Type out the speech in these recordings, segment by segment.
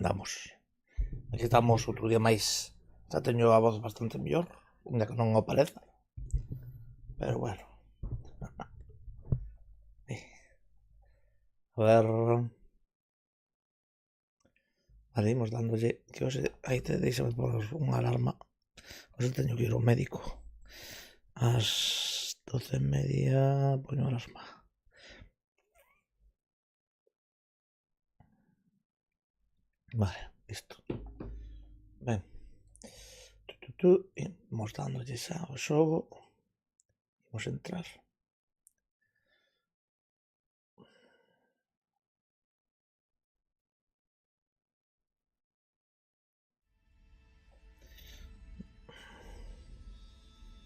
andamos? Aquí estamos outro día máis. Xa teño a voz bastante mellor, ainda que non o pareza. Pero bueno. A ver... Vale, imos dándolle que hoxe... Aí te deixame por unha alarma. Hoxe teño que ir ao médico. Ás 12:30 poño a alarma. Vale, listo. Ben. Imos dándolle xa o xogo. Imos entrar.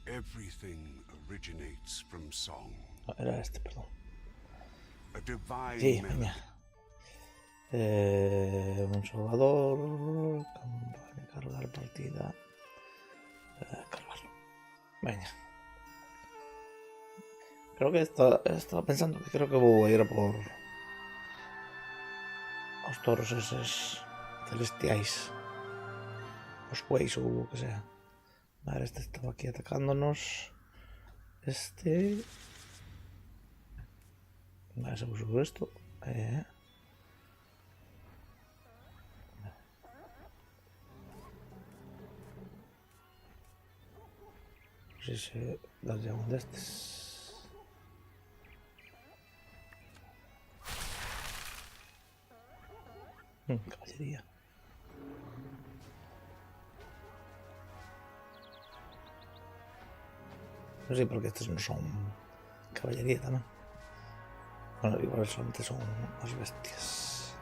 Everything originates from song. Era este, perdón. A divine Sí, melody. veña. Un xogador. Campaña, cargar partida. Cargar. Veña. Creo que estaba pensando que creo que vou a ir a por os toros eses celestiais. Os bueis ou o que sea. A ver, este estaba aquí atacándonos. Este... Vale, se puso esto. No sé si darle a un de estes. Caballería. No sé por qué estos no son caballería también. Bueno, igual solamente son más bestias.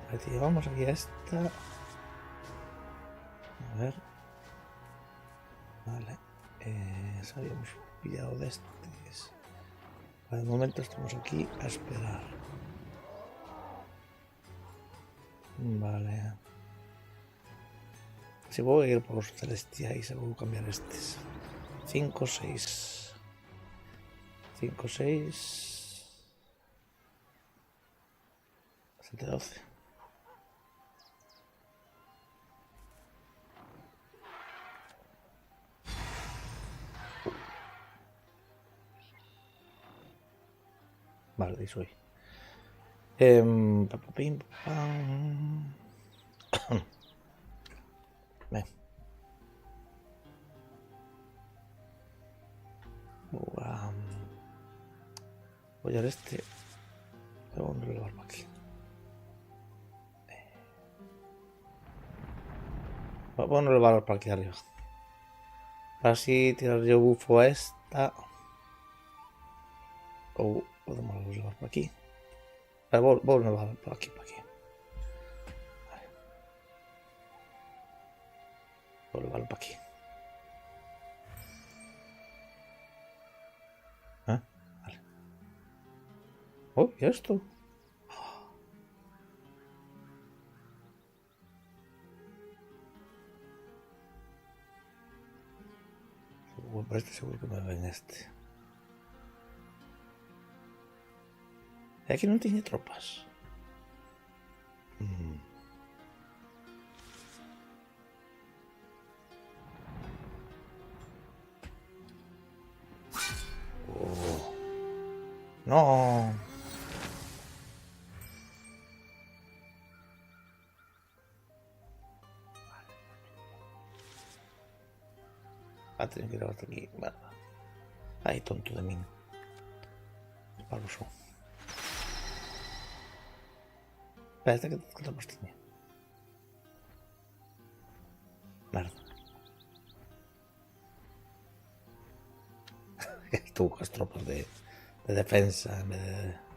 A ver, vamos aquí a esta. A ver. Vale. Ya habíamos pillado de estos. Para el momento estamos aquí a esperar. Vale. Si voy a ir por los celestiais, voy a cambiar estos. 5, 6. 5, 6. 7, 12. Vale, ahí soy. Pim, pam. Ven. Voy a ver este. Voy a relevar para aquí. Voy a relevar para aquí arriba. Para así tirar yo bufo a esta. O podemos relevar por aquí. Voy a relevar por aquí, para aquí. Vale. Voy a relevar para aquí. Vale. Oh, ¿y esto? Por este seguro que me ven este. Aquí no tiene tropas. Oh. No. Tengo que ir hasta aquí. Vale. Ay, tonto de mí. Para los ojos. Espera, que tropas tiene. Merda. Tú buscas tropas de defensa en vez de...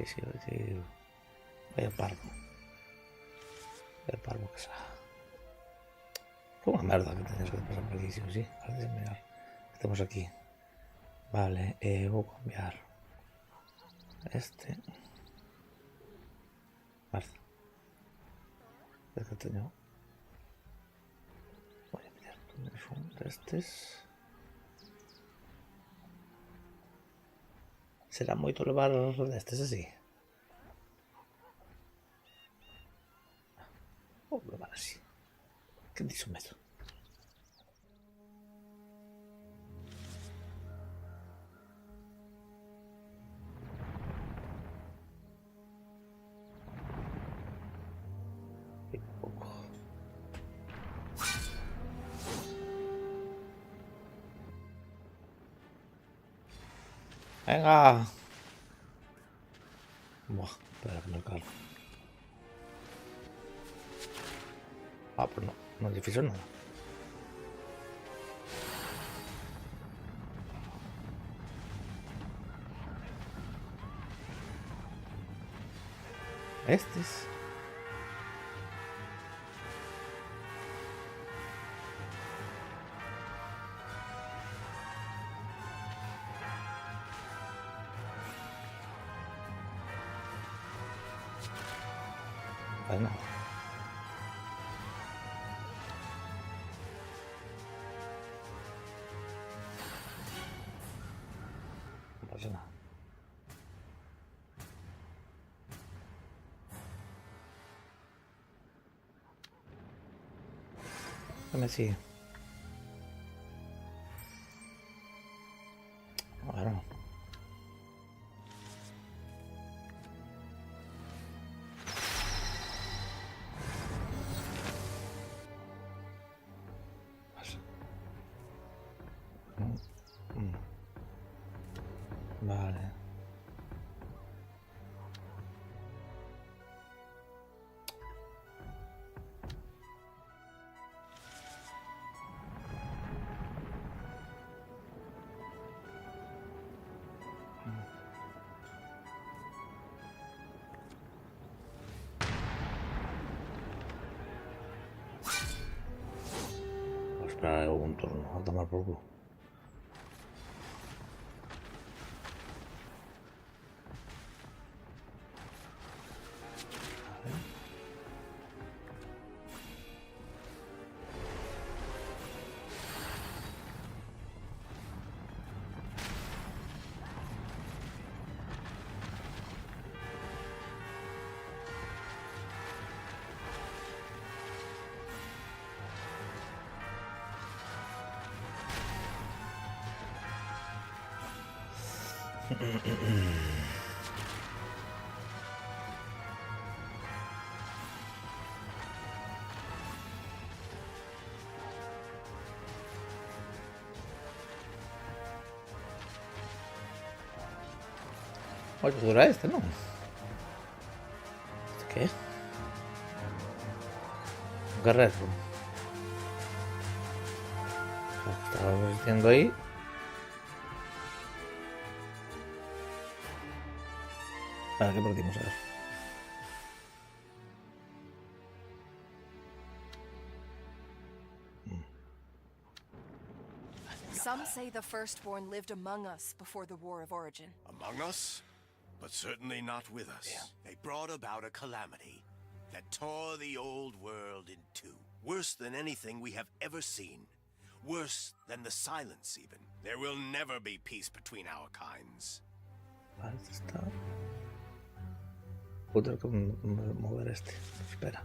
Sí. Vaya parvo. Vaya parvo que sea. Fue una merda que tenías que pasar por aquí, sí o sí. Ahora de mirar. Estamos aquí. Vale, voy a cambiar. Este. Vale. Este tengo. Voy a pillar un de estos. Será moito levar destes así. Vou levar así. Que diso medo. E pouco. Venga. Buah, espera que me cargo. Ah, pues no lle fixo nada. Estes. Vai nada. No pasa nada. Que me sigue. Ahora no. Pasa. Vale. Vou esperar un turno a tomar por culo. Oye, dura este, ¿no? ¿Este qué? Un guerrero. Estaba diciendo ahí. Vale, ¿qué perdimos? A ver. Some say the Firstborn lived among us before the War of Origin. Among us? But certainly not with us. Yeah. They brought about a calamity that tore the old world in two. Worse than anything we have ever seen. Worse than the silence, even. There will never be peace between our kinds. Vale, está. Voy a tener que mover este. Espera.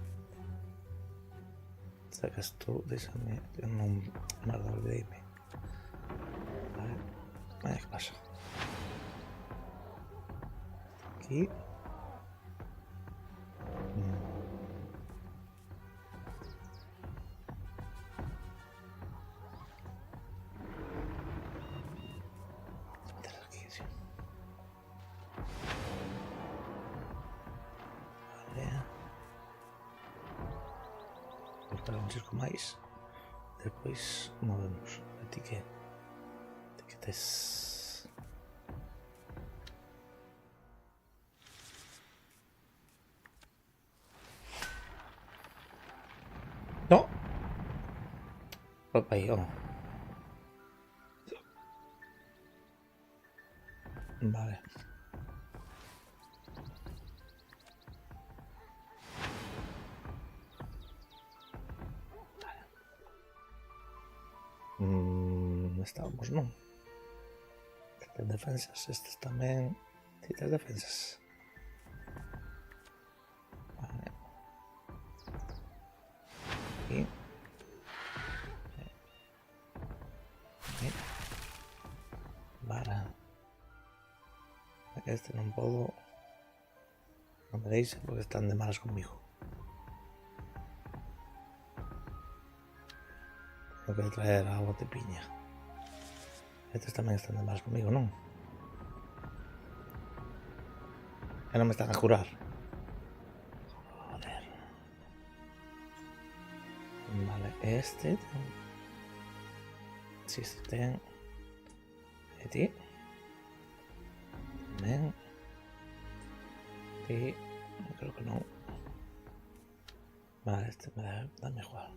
Sacas tú, déjame. No me olvidéme. Vale. ¿Qué pasa? Aquí. Aquí, sí. Vale. Cortar un circo máis. Depois movemos. Etiquetes. No. Opa, ahí, vamos. Vale. Estábamos, non? En defensas, estes tamén. Necesitas defensas. Vale. Aquí. Aquí. Vale. Este non podo. Non me deis porque están de malas conmigo. Tengo que traer agua de piña. Estos tamén están de malas conmigo, non? Que non me están a curar. Joder. Vale, este. Si este ten. E ti. Tamén. Ti. Creo que non. Vale, este me da mejor.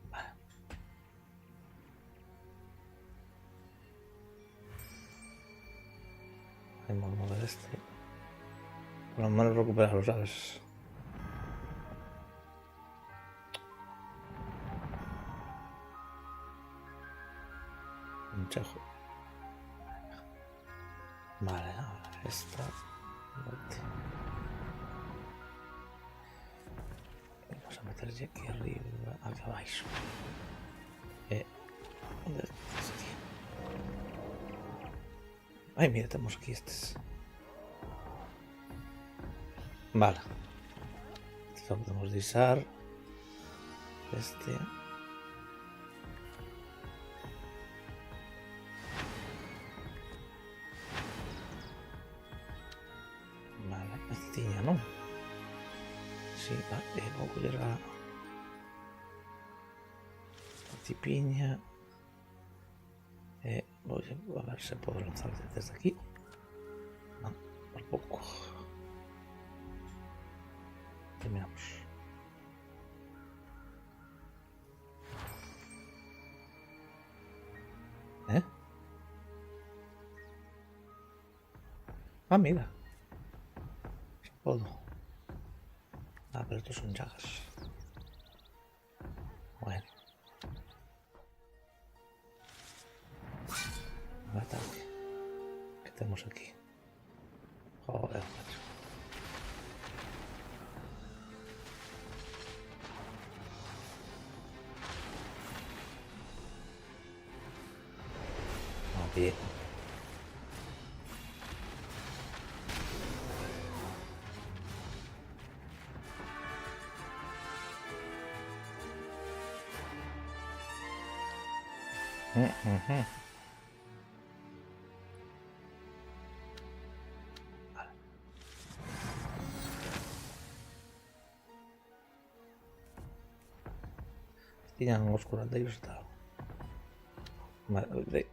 Vale. Vamos a mover este. Por lo menos recuperarlo, ¿sabes? Un chejo. Vale, ahora esta. Vamos a meterle aquí arriba, aquí abajo. ¿Dónde está, tío? Ay, mira, tenemos aquí estos. Vale. Esto lo podemos disar. Este. Vale, este tiña, ¿no? Sí, vale, voy a coger a tipiña. Voy a ver si puedo lanzar desde aquí. No, por poco. Terminamos. Ah, mira. Sí puedo. Ah, pero estos son llagas. Bueno. Un ataque. ¿Qué tenemos aquí? Joder, macho. Bien. Vale. Tiñan os curandeiros e tal. Vale,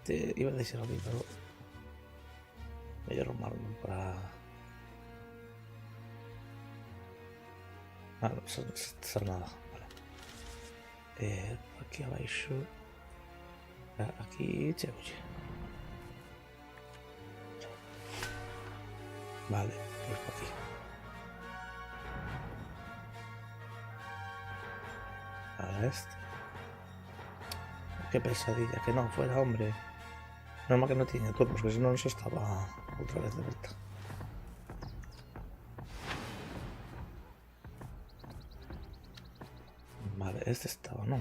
te iba a deixar ali, pero mellor romarme para... Ah, non ser nada, vale. Aquí abaixo... Aquí chegolle. Vale, pues para aquí. Ahora este. Qué pesadilla, que no fuera, hombre. Normal que no tiene turnos, que si no nos estaba otra vez de vuelta. Vale, este estaba, ¿no?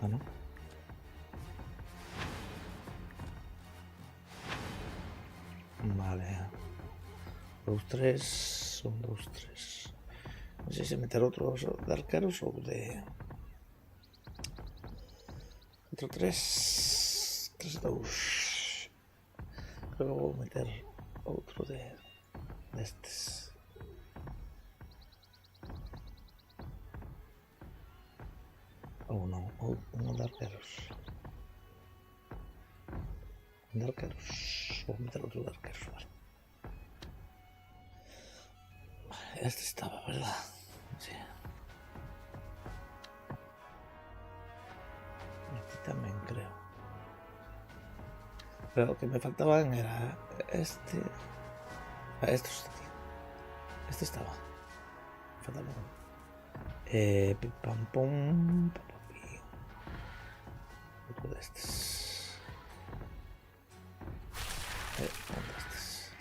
Ah, ¿no? Vale. 2, 3. 1, 2, 3. No sé si meter otros de arqueros o de... Otro 3. 3, 2. Luego voy a meter otro de estos. Oh no, uno de arqueros. De arqueros. Voy a meter otro de arqueros, vale. Vale, este estaba, ¿verdad? Sí. Aquí también creo. Pero lo que me faltaban era este. Estos aquí. Este estaba. Me faltaba uno. Pim pam pum. Otro de estos. ¿Dónde estás?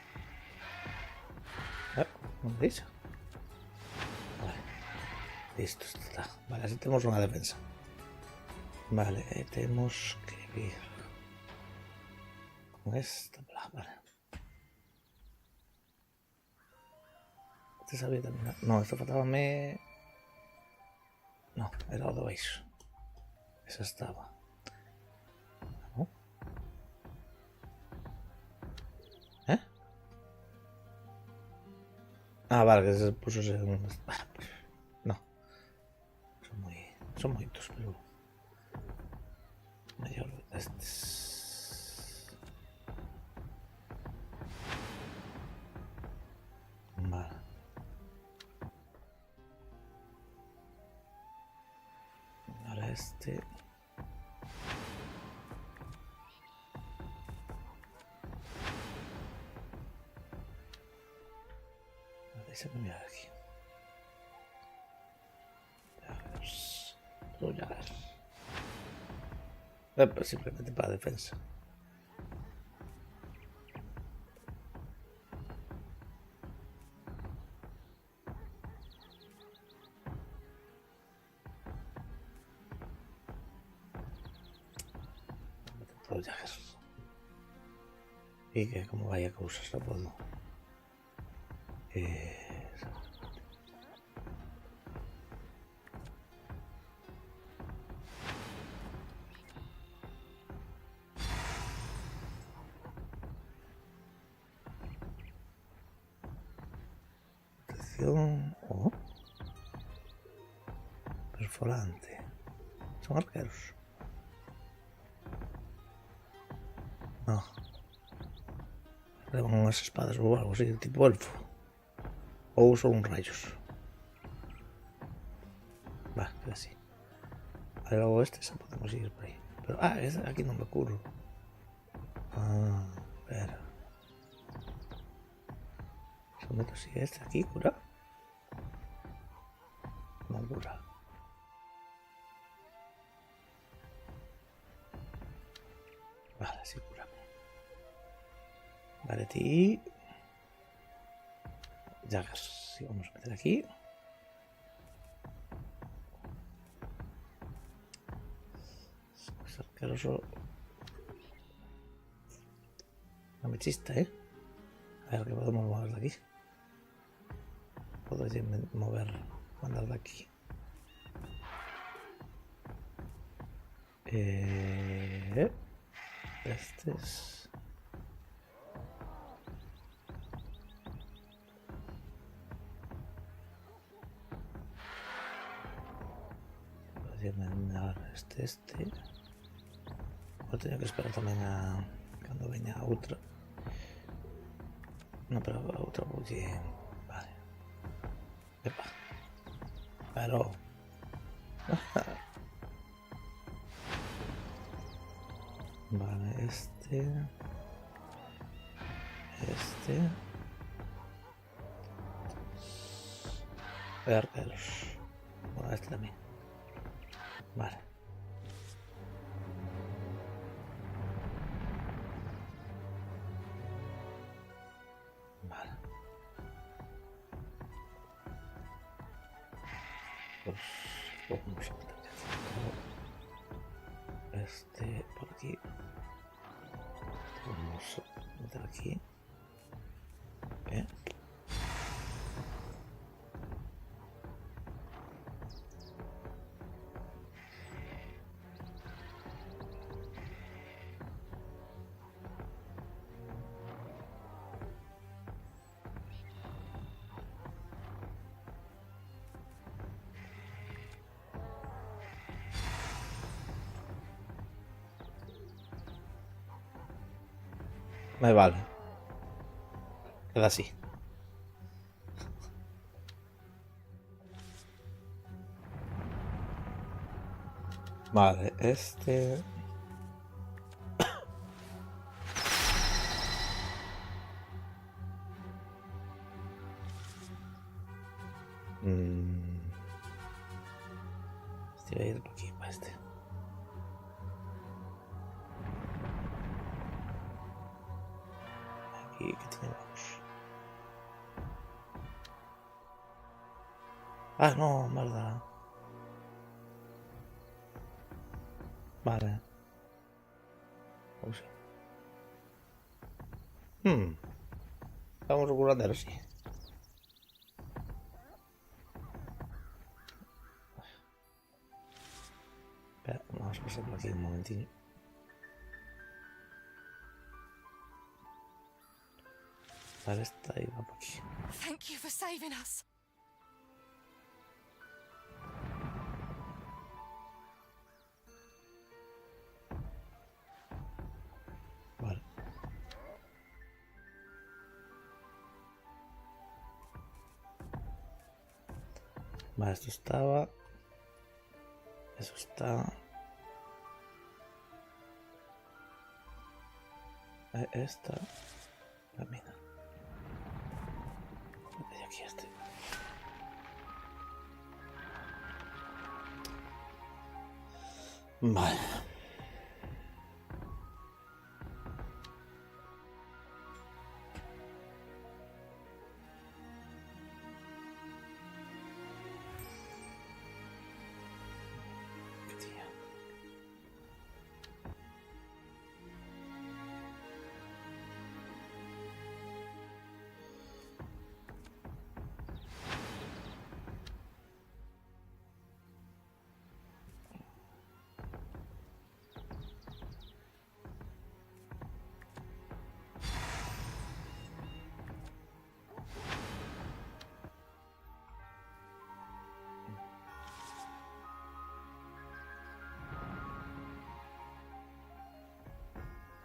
¿No me he dicho? Vale. Listo, esto está. Vale, así tenemos una defensa. Vale, tenemos que ir con esta. Vale. Este sabía terminar. No, esto faltaba me. No, era lo de abaixo. Esa estaba. ¿No? ¿Eh? Ah, vale, que se puso segundo. No. Son muchos, pero. Mayor. Vale. Ahora este. Deixa-me mirar aquí. Jaggers. Pues simplemente para defensa. Todo Jaggers. Y que como vaya cosas no puedo. Atención. Oh. Perforante. Son arqueros. No. Llevan unas espadas o algo así, tipo elfo. O son rayos. Va, que así. Vale, luego este se podemos ir por ahí. Pero, aquí no me curo. Espera. Si meto así, este aquí cura. No cura. Vale, sí cura. Vale, ti. Jaggers. Sí, vamos a meter aquí. Es arqueroso. No me chista, A ver, que podemos mover de aquí. Puedo mandar de aquí. Este es. Podría mandar este. Voy a tener que esperar también a cuando venga otra. No, pero otra bully. Vale. Epa. Pero. Vale, este. Arqueros. Bueno, este también. Vale. Vale. Pues vamos a meter este por aquí. Vamos a meter aquí. Bien. Me vale. Queda así. Vale, este. Este voy a ir por aquí, para este. Ah, no, mierda. Vale. Oh, sí. Vamos a curar, sí. Espera, vamos a pasar por aquí un momentín. Vale, está ahí, va por aquí. Thank you for saving us. Vale. Vale, esto estaba. Eso está. Esta. La mina. Y aquí este. Vale. Qué tía.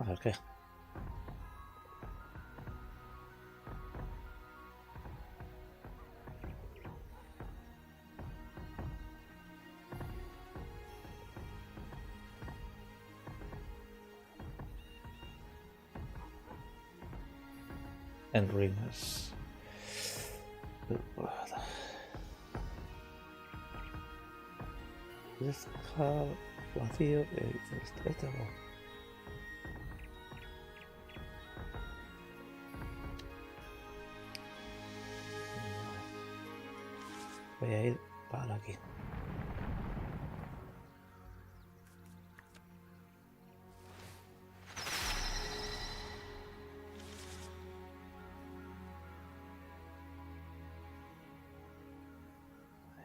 A ver qué. En ruinas. Deja vacío. Este no. Voy a ir para aquí.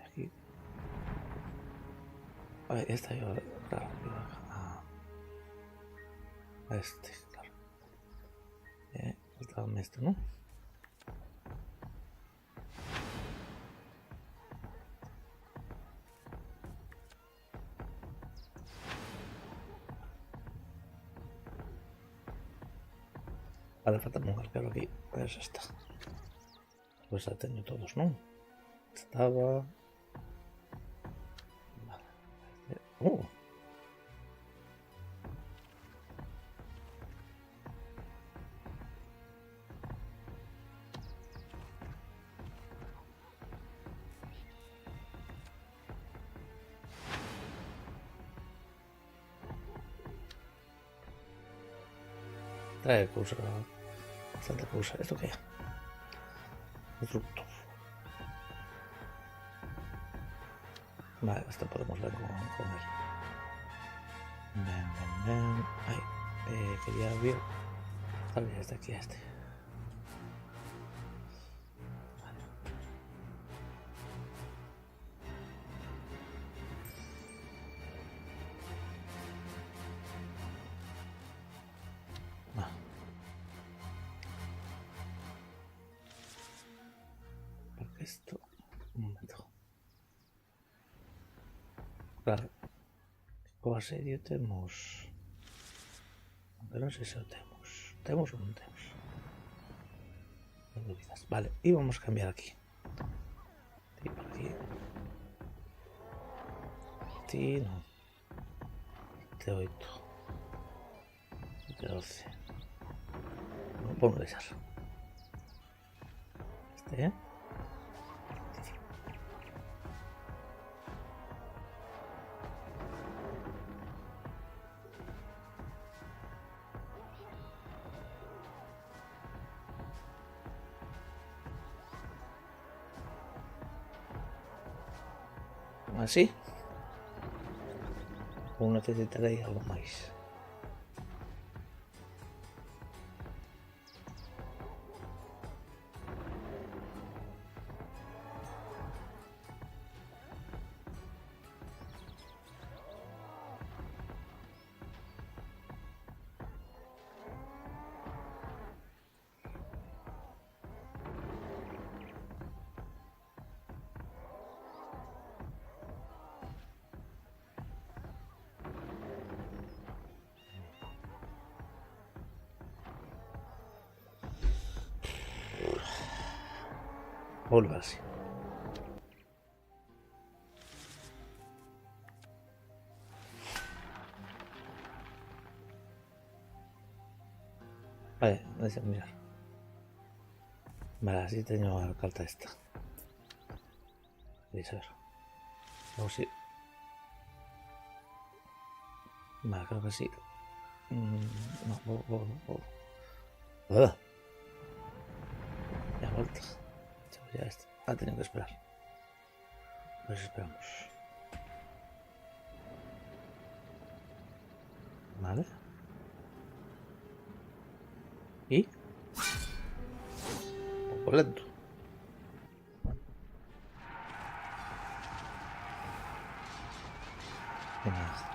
Aquí. Vale, esta yo, claro. A este, claro. Faltaba esto, ¿no? Vale, falta un arquero aquí. Pues ya está. Pues ya tengo todos, ¿no? Estaba. Vale. Trae cosa. Bastante cosa. ¿Esto qué? Disruptor. Vale, esto podemos ver con él. Ven. Ay, quería ver. Tal vez de aquí a este. Vale. Va. Porque esto. Un momento. Claro. ¿Qué asedio tenemos? Aunque no sé si lo tenemos. ¿Tenemos o no tenemos? No dudas. Vale, y vamos a cambiar aquí. Y por aquí. Este no. Este 8. Este 12. No puedo dejar. Este, ¿eh? Así. Ou necesitarei algo máis. Volve así. Vale, deixa mirar. Vale, así teño a carta esta. Deixa ver. Ou si... Vale, creo que sí. No, vou. Ya vuelta. Ya está. Ha tenido que esperar. Pues esperamos. Vale. ¿Y? Un poco lento. Venga.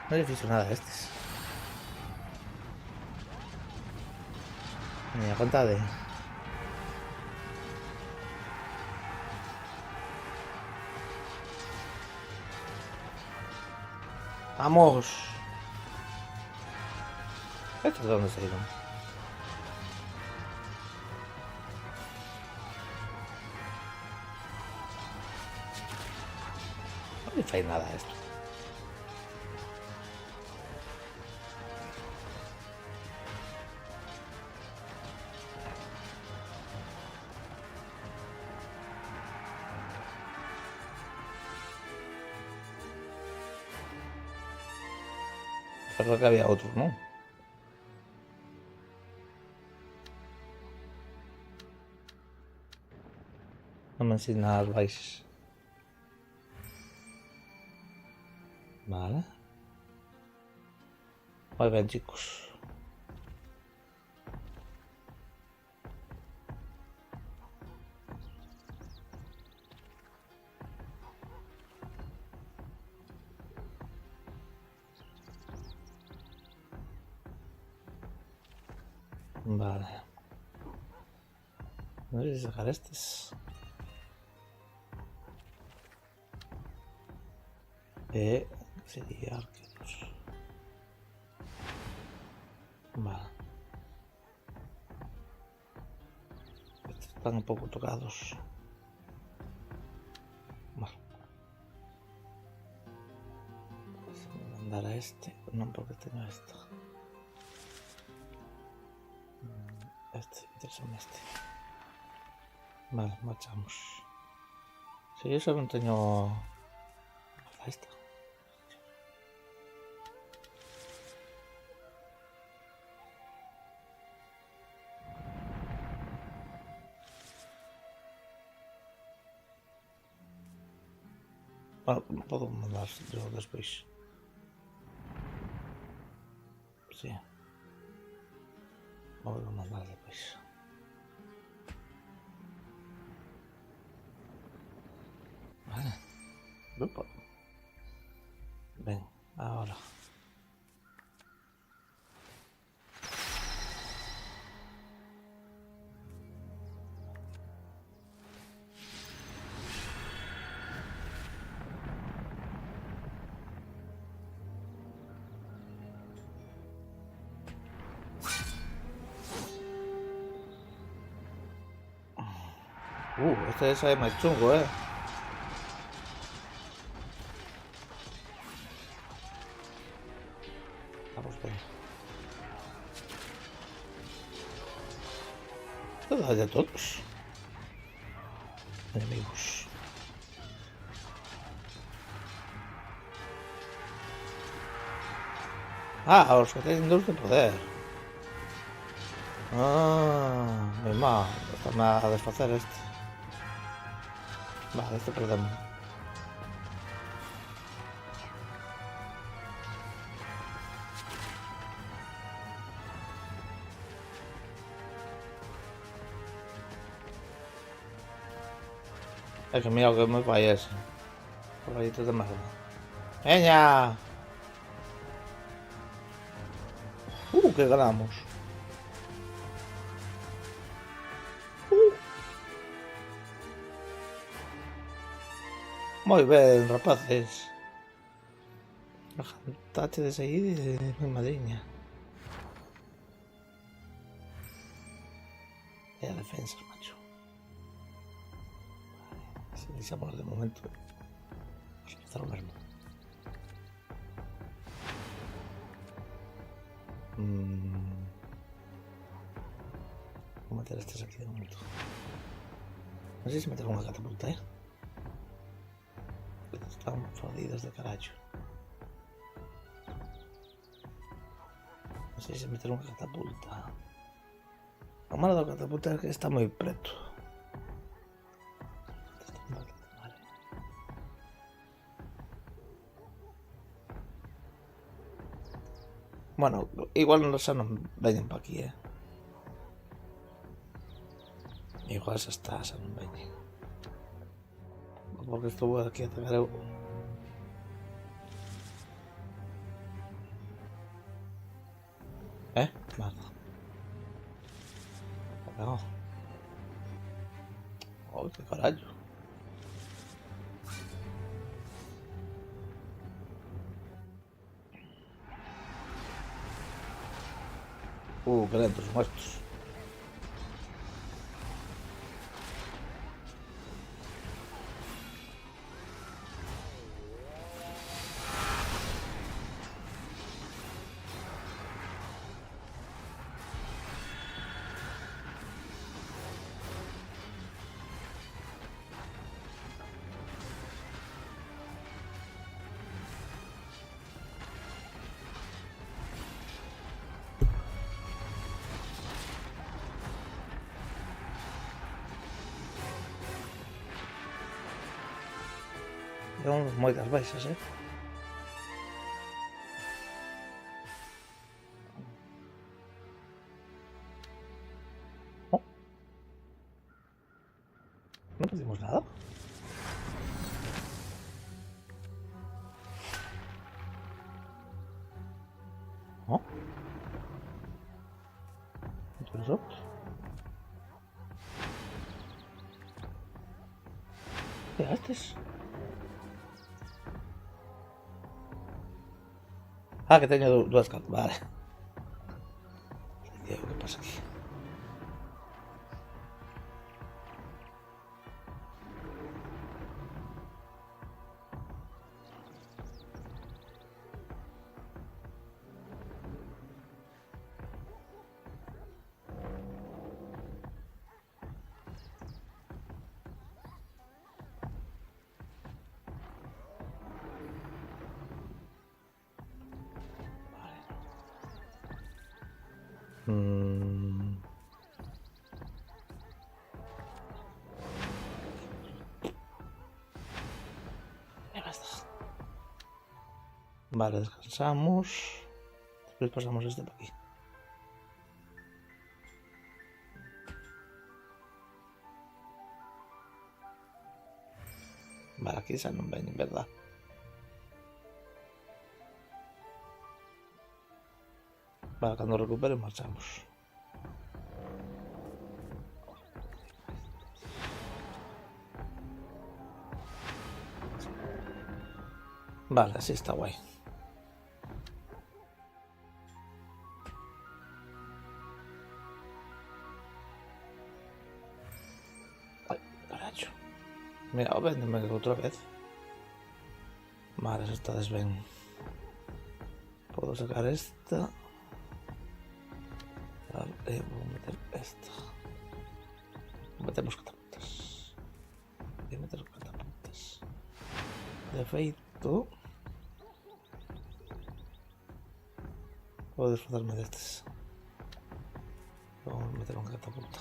No he visto nada de estos. Ni a cuenta de... ¡Vamos! ¿Esto de dónde se ha ido? No le falla nada a esto. Creo que había otro, ¿no? No me enseñan las baixas. Vale. Muy bien, chicos. Vale. No sé si sacar estos. Sería arqueros. Vale. Estos están un poco tocados. Vale. Voy a mandar a este. No, porque tengo esto. Este, interesante este. Vale, marchamos. Si yo solo tengo... esta. Bueno, puedo mandar yo después. Sí. Voy a mandar después. Vale. Grupo. Ven, ahora. Este es más chungo, Vamos bien. Esto de todos. Enemigos. Ah, os que tenéis dos de poder. Ah, mi mal. Está me a desfacer este. Vale, este perdemos. Es que mira que me falla ese. Por ahí te merda. ¡Peña! Que ganamos. Moi ben, rapaces. A jantache de seguir de mi madriña. E a defensa, macho. Se deixamos de momento. Vamos a empezar o mesmo. Vou meter estas aquí de momento. Non sei se meter unha catapulta, Están fodidas de carallo. Non sei se meter unha catapulta. O malo da catapulta é que está moi preto. Vale. Bueno, igual xa non veñen pa aquí, Igual xa está, xa non veñen. Porque estou aquí a atacar eu. Merda. No. Oh, que carallo. Que lentos son estos. Son moitas baixas, Oh. Non perdimos nada. Oh. Interesante. Que gastes? Que teño dúas cartas. Vale. ¿Qué pasa aquí? Vale, descansamos. Después pasamos este por aquí. Vale, aquí xa non ven, verdad? Vale, cando recupere marchamos. Vale, así está guai. Ay, caracho. Mira, véndeme outra vez. Vale, esta desben. Podo sacar esta. Vale, vou meter esta. Metemos catapultas. Voy a meter catapultas. De feito, podo desfacerme destes. Vamos a meter un catapulta.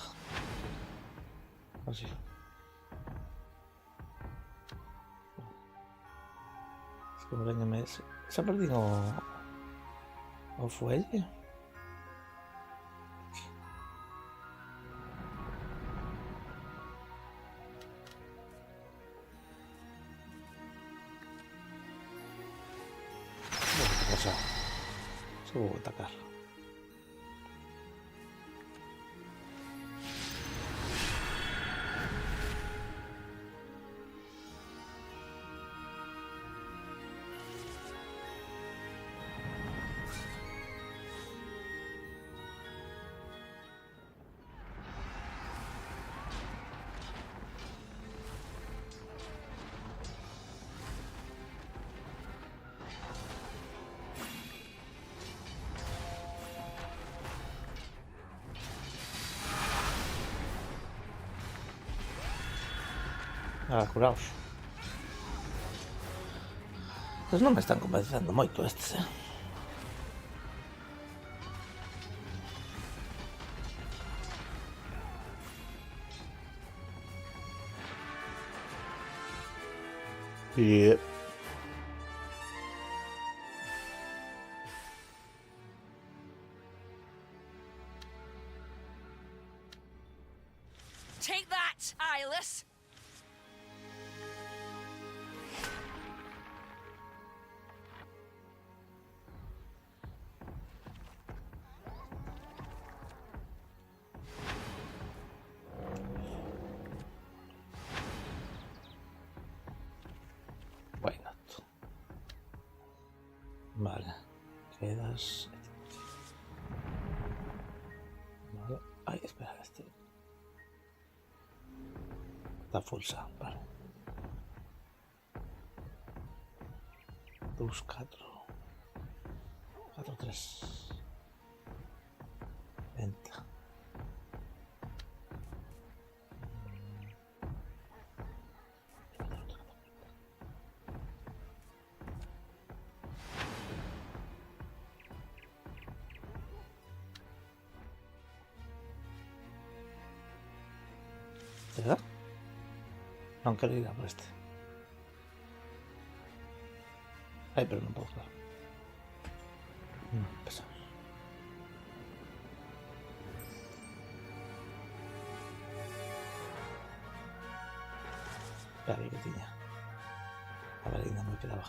Así. Es que me se ha perdido o fuelle. ¿Qué pasa? Se vuelve a atacar. Ah, curaos. Pues non me están convencendo moito estes, Yep. Take that, Eyeless! Why not? Vale. Quedas... Vale. Ay, espera, este... Está full sound, vale. 2, 4... 4, 3... 20... ¿Verdad? No quiero ir a por este. Ay, pero no puedo jugar. Pesado. Espera, que tenía. La balina me quedaba.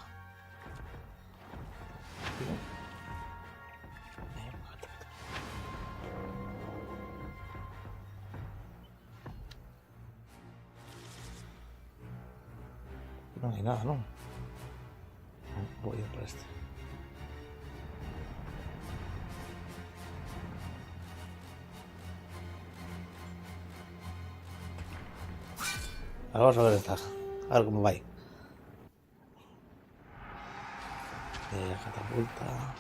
No hay nada, ¿no? Voy a ir por este. Vamos a ver esta. A ver cómo va ahí. Catapulta.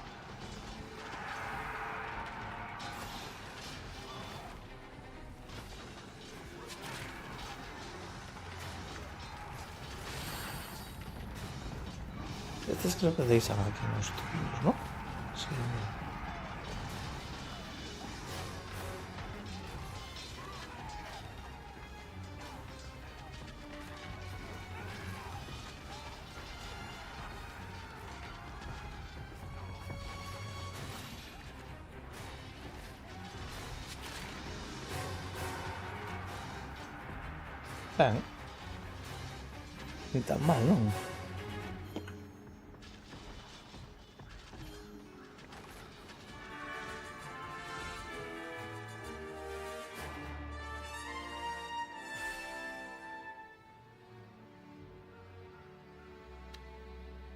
Este creo que deis ahora aquí unos turnos, ¿no? Sí. Ni tan mal, ¿no?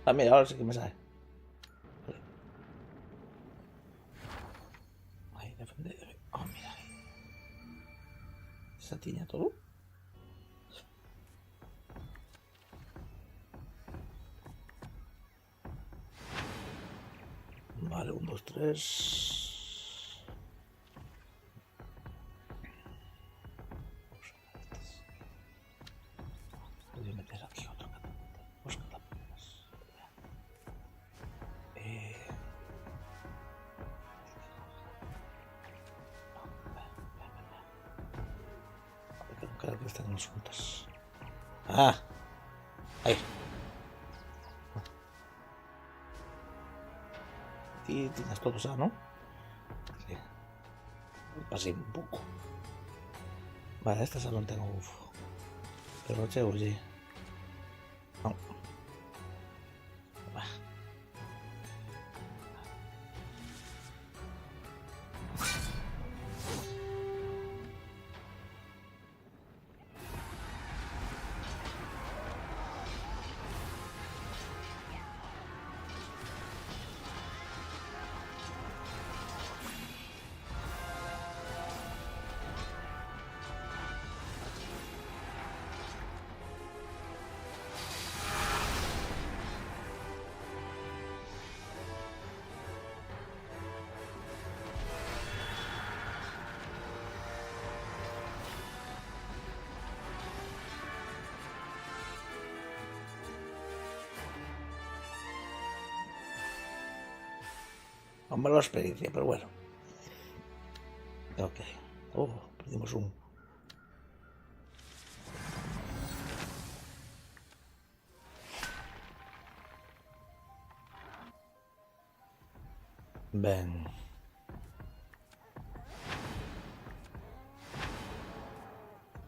Ah, mira, ahora sí que me sale. Ahí, defender. Oh, mira ahí. ¿Se atiña todo? Vale, 1, 2, 3. Voy a meter aquí otro catapulta. Dos catapultas. esperar que estén juntas. Ah, ahí. Y tienes todo ya, ¿no? Sí. Pasé un poco. Vale, esta sala no tengo ufo. Pero no c'è urge. No. Va. Una mala experiencia, pero bueno. Ok. Perdimos un. Ven.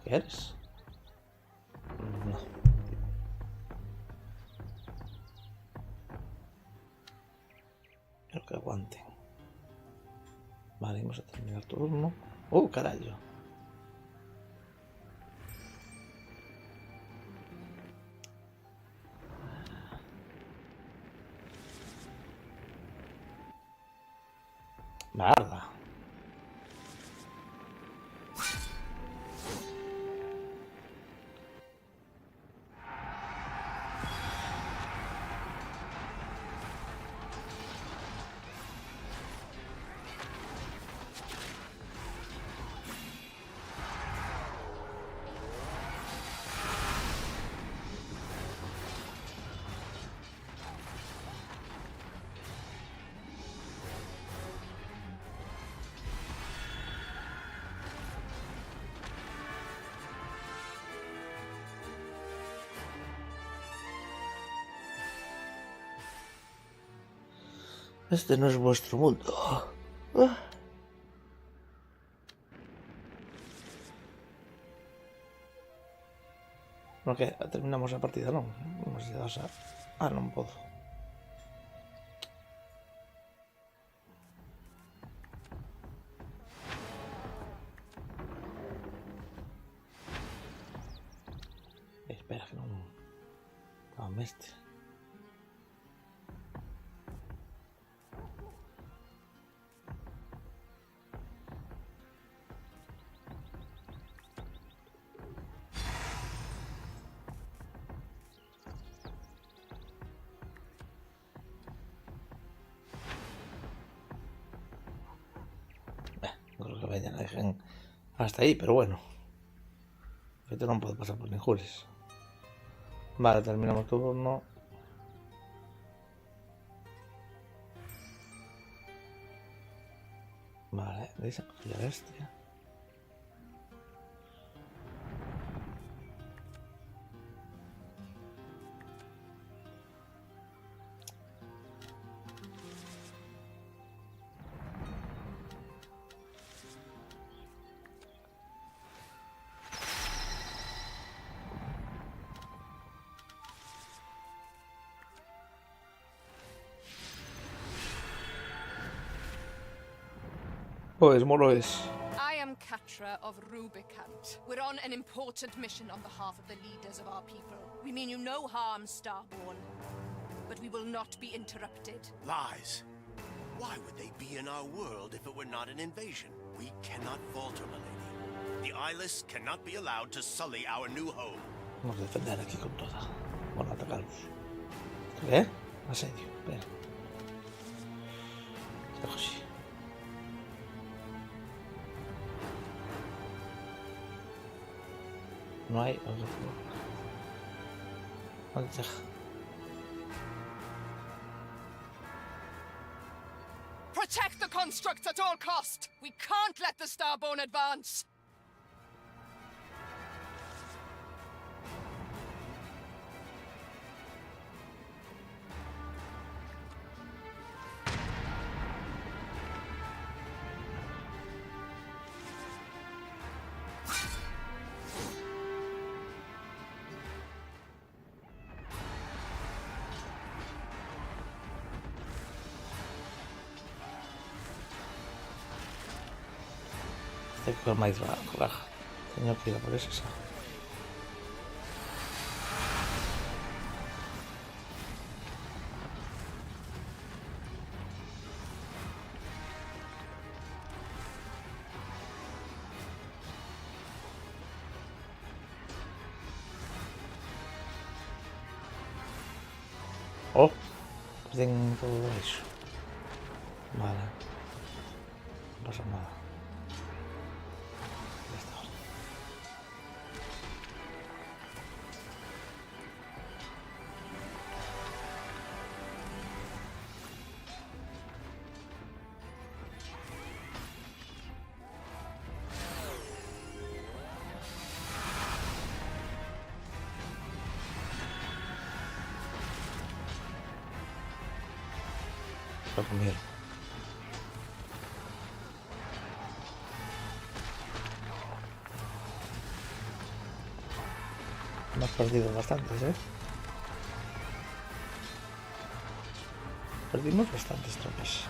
¿Qué eres? No. Pero que aguanten. Vale, vamos a terminar turno. Carallo. Merda. Este no es vuestro mundo. No, que terminamos a partida, non? Non sei se non podo. Espera, que non... este. Creo que vayan a dejar hasta ahí, pero bueno. Esto non pode pasar por ningules. Vale, terminamos turno. Vale, ¿veis? Aquí la bestia. Pues molo es. I am Catra of Rubicant. We're on an important mission on behalf of the leaders of our people. We mean you no harm, Starborn. But we will not be interrupted. Lies. Why would they be in our world if it were not an invasion? We cannot falter, my lady. The Eyeless cannot be allowed to sully our new home. Vamos a defender aquí con toda. Bueno, atacarlos. ¿Qué? Asedio, espera. Dejo así. No hay... ¿Dónde está? Protect the constructs at all cost! We can't let the Starborn advance! Hay que coger maíz raja. Señor, tira por esa. Oh, tengo todo eso. Vale. No pasa nada. Ya está. Lo comieron. Hemos perdido bastantes, ¿eh? Perdimos bastantes tropas.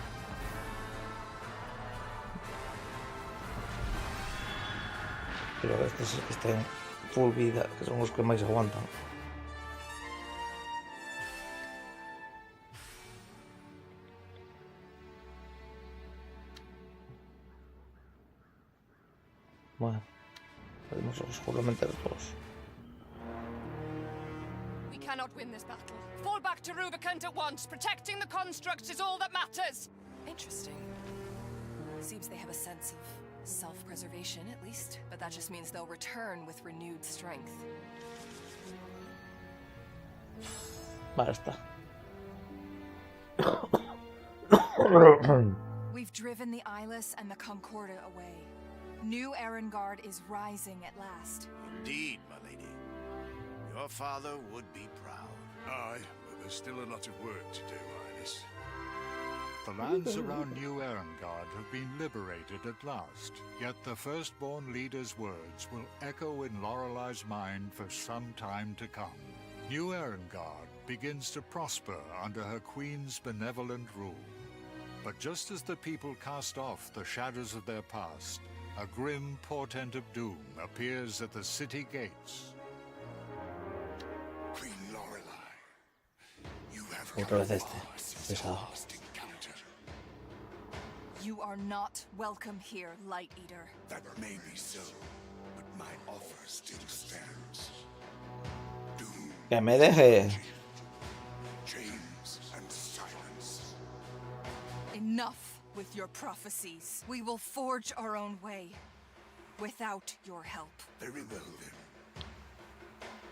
Pero estos que estén full vida, que son los que más aguantan. Bueno, perdimos los juramenteros todos. We cannot win this battle. Fall back to Rubicant at once. Protecting the constructs is all that matters. Interesting. Seems they have a sense of self-preservation, at least. But that just means they'll return with renewed strength. Vale, está. We've driven the Eyeless and the Concorda away. New Erengard is rising at last. Indeed, my lady. Your father would be proud. Aye, but there's still a lot of work to do, Highness. The lands around New Erengard have been liberated at last, yet the Firstborn Leader's words will echo in Lorelei's mind for some time to come. New Erengard begins to prosper under her queen's benevolent rule. But just as the people cast off the shadows of their past, a grim portent of doom appears at the city gates. Queen Lorelei, you have Otra vez come este, far since our pesado. last encounter. You are not welcome here, Light Eater. That may be so, but my offer still stands. Doom, Que me deje. chains, and silence. Enough with your prophecies. We will forge our own way, without your help. Very well then.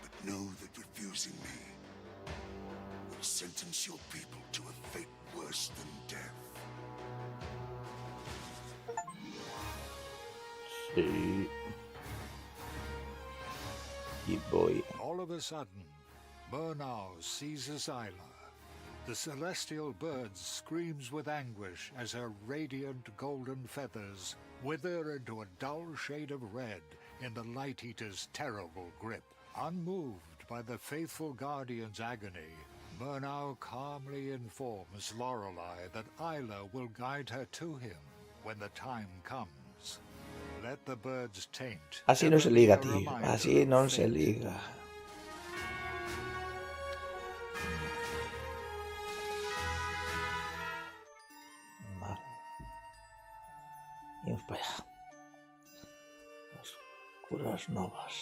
But know that refusing me will sentence your people to a fate worse than death. Sí. Y voy. All of a sudden, Murnau seizes Isla. The celestial bird screams with anguish as her radiant golden feathers wither into a dull shade of red in the Light Eater's terrible grip. Unmoved by the faithful guardian's agony, Murnau calmly informs Lorelei that Isla will guide her to him when the time comes. Let the bird's taint Así no se ever be liga, a tío. reminder Así of no se fate. liga. Vale. Y vamos para allá. Oscuras novas.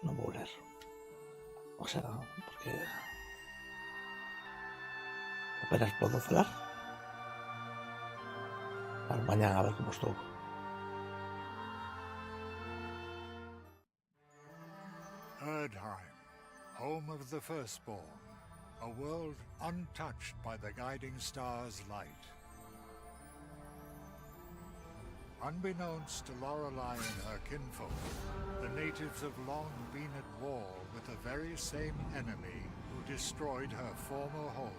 No puedo leer. O sea, porque apenas puedo falar. Para mañana a ver cómo estou. Erdheim, home of the Firstborn, a world untouched by the guiding star's light. Unbeknownst to Lorelei and her kinfolk, the natives have long been at war with the very same enemy who destroyed her former home.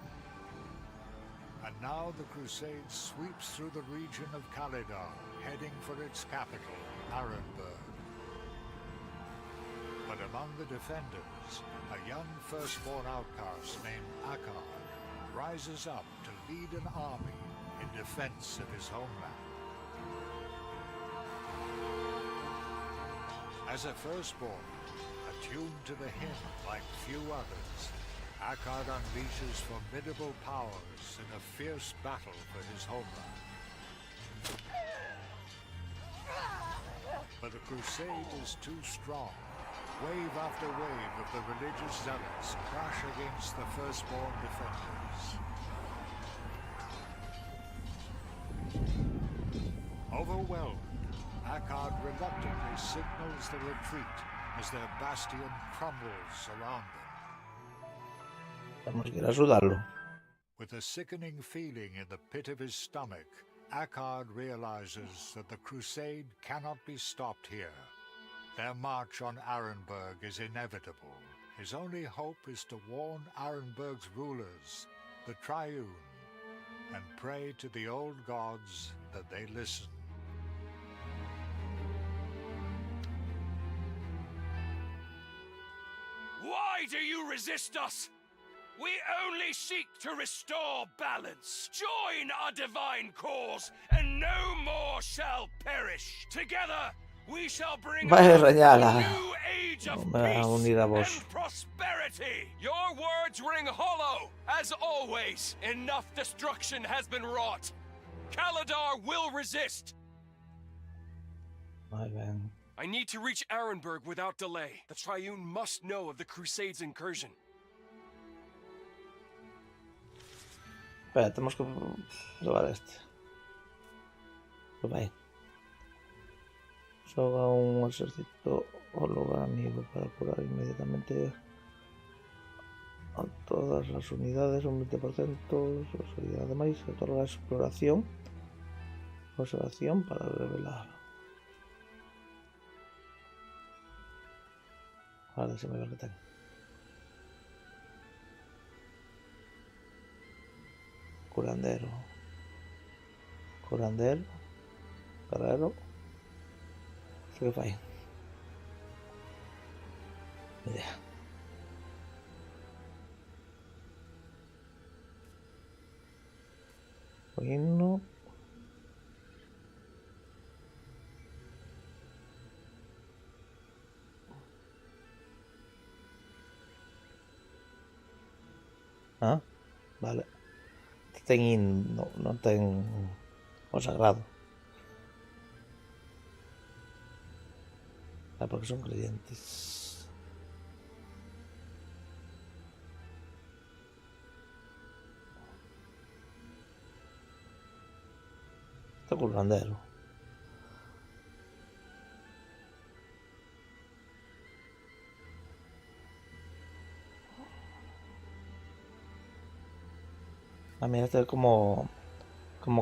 And now the crusade sweeps through the region of Caledar, heading for its capital, Arenberg. But among the defenders, a young firstborn outcast named Akkad rises up to lead an army in defense of his homeland. As a firstborn, attuned to the hymn like few others, Akkad unleashes formidable powers in a fierce battle for his homeland. But the crusade is too strong. Wave after wave of the religious zealots crash against the firstborn defenders. Overwhelmed, Akkad reluctantly signals the retreat as their bastion crumbles around them. Tenemos que ir a ayudarlo. With a sickening feeling in the pit of his stomach, Akkad realizes that the crusade cannot be stopped here. Their march on Arenberg is inevitable. His only hope is to warn Arenberg's rulers, the Triune, and pray to the old gods that they listen. Why do you resist us? We only seek to restore balance. Join our divine cause, and no more shall perish. Together, we shall bring Vaya about reñala. a new age of No me va a unir a vos. peace and prosperity. Your words ring hollow. As always, enough destruction has been wrought. Kaladar will resist. Muy bien. I need to reach Arenberg without delay. The Triune must know of the Crusade's incursion. Espera, tenemos que probar este. Pues ahí. Soga un ejército holográmico para curar inmediatamente a todas las unidades, un 20%. Además, otorga exploración. Observación para revelar. Ahora se me ve que tengo. Curandero. Curandero. Guerrero. ¿Qué fue ahí? Ni idea. Bueno. Ah, vale. No tengo consagrado. Ah, porque son creyentes. Está curandero. Ah, mira, este es como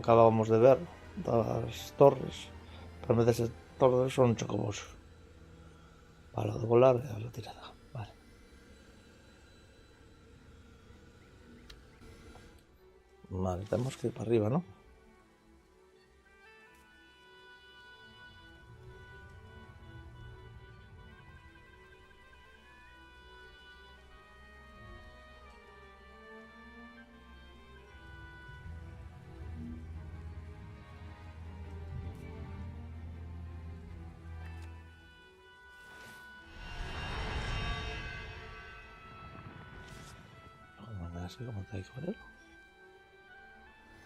acabábamos de ver, las torres, pero en vez de ser torres son chocobos. Para lo de volar, la tirada. Vale. Vale, tenemos que ir para arriba, ¿no? Así como te digo, ¿vale?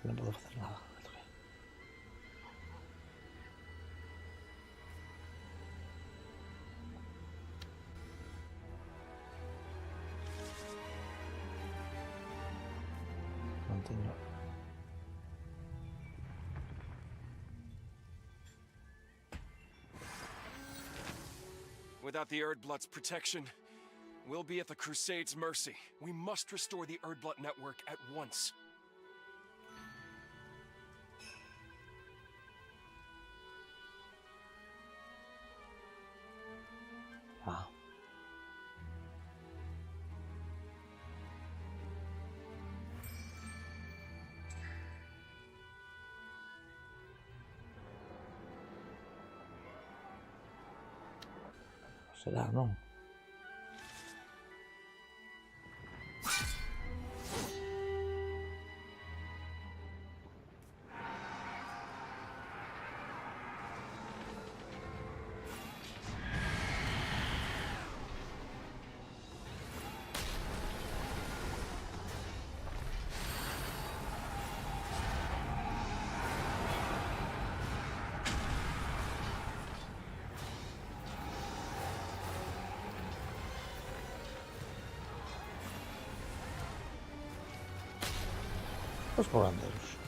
No puedo hacer nada. Continúa. Without the Erdblood's protection, we'll be at the Crusade's mercy. We must restore the Erdblood network at once. Ah. Será, ¿no? Los curanderos.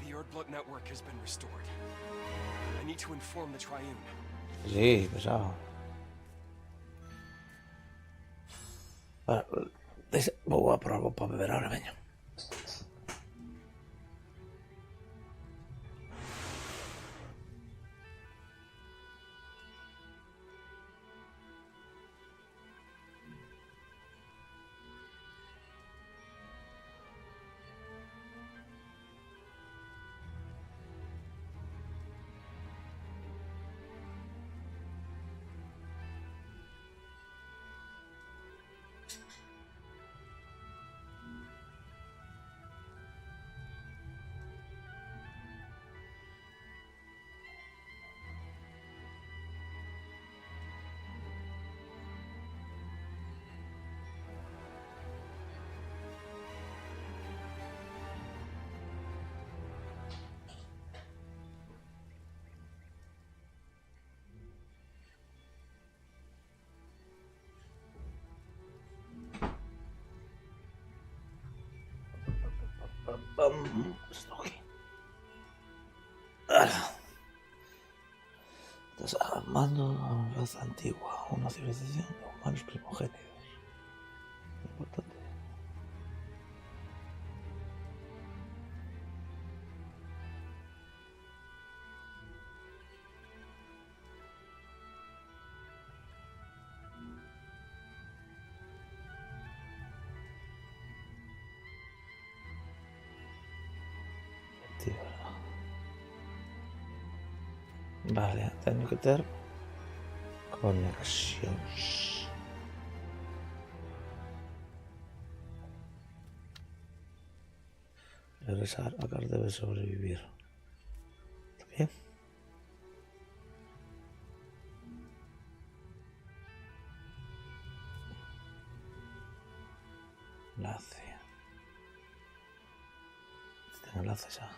The Erdblood network has been restored. I need to inform the Triune. Sí, pesado. Vale, voy a probar algo para beber ahora, veño. Esto aquí. Estás armando una raza antigua, una civilización de humanos primogénitos. Importante. Vale, tengo que tener conexiones. Regresar, acá debe sobrevivir. ¿Está bien? Enlace. Tengo enlace ya.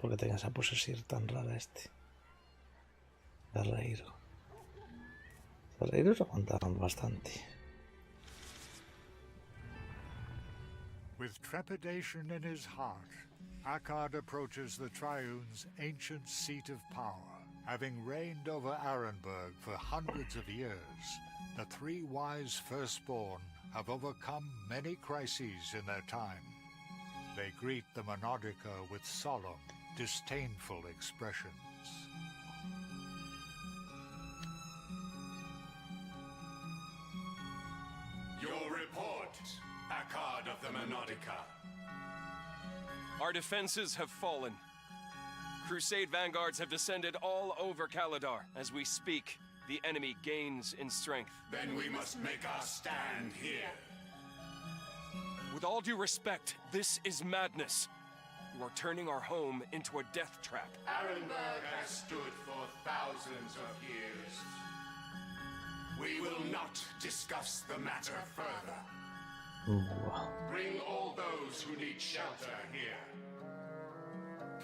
Porque tenga esa posesión tan rara este. Guerreiro. Guerreiros aguantaron bastante. With trepidation in his heart, Akkad approaches the Triune's ancient seat of power. Having reigned over Arenberg for hundreds of years, the three wise firstborn have overcome many crises in their time. They greet the Monodica with solemn, disdainful expressions. Your report, Akkad of the Monodica. Our defenses have fallen. Crusade vanguards have descended all over Kaladar. As we speak, the enemy gains in strength. Then we must make our stand here. With all due respect, this is madness. You are turning our home into a death trap. Arenberg has stood for thousands of years. We will not discuss the matter further. Bring all those who need shelter here.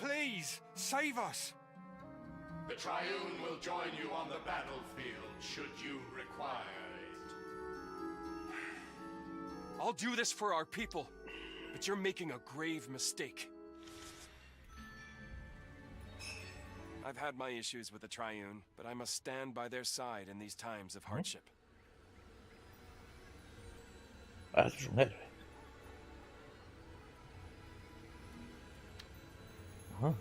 Please, save us! The Triune will join you on the battlefield, should you require it. I'll do this for our people. but you're making a grave mistake. I've had my issues with the Triune, but I must stand by their side in these times of hardship. Ah, es un héroe. Ajá.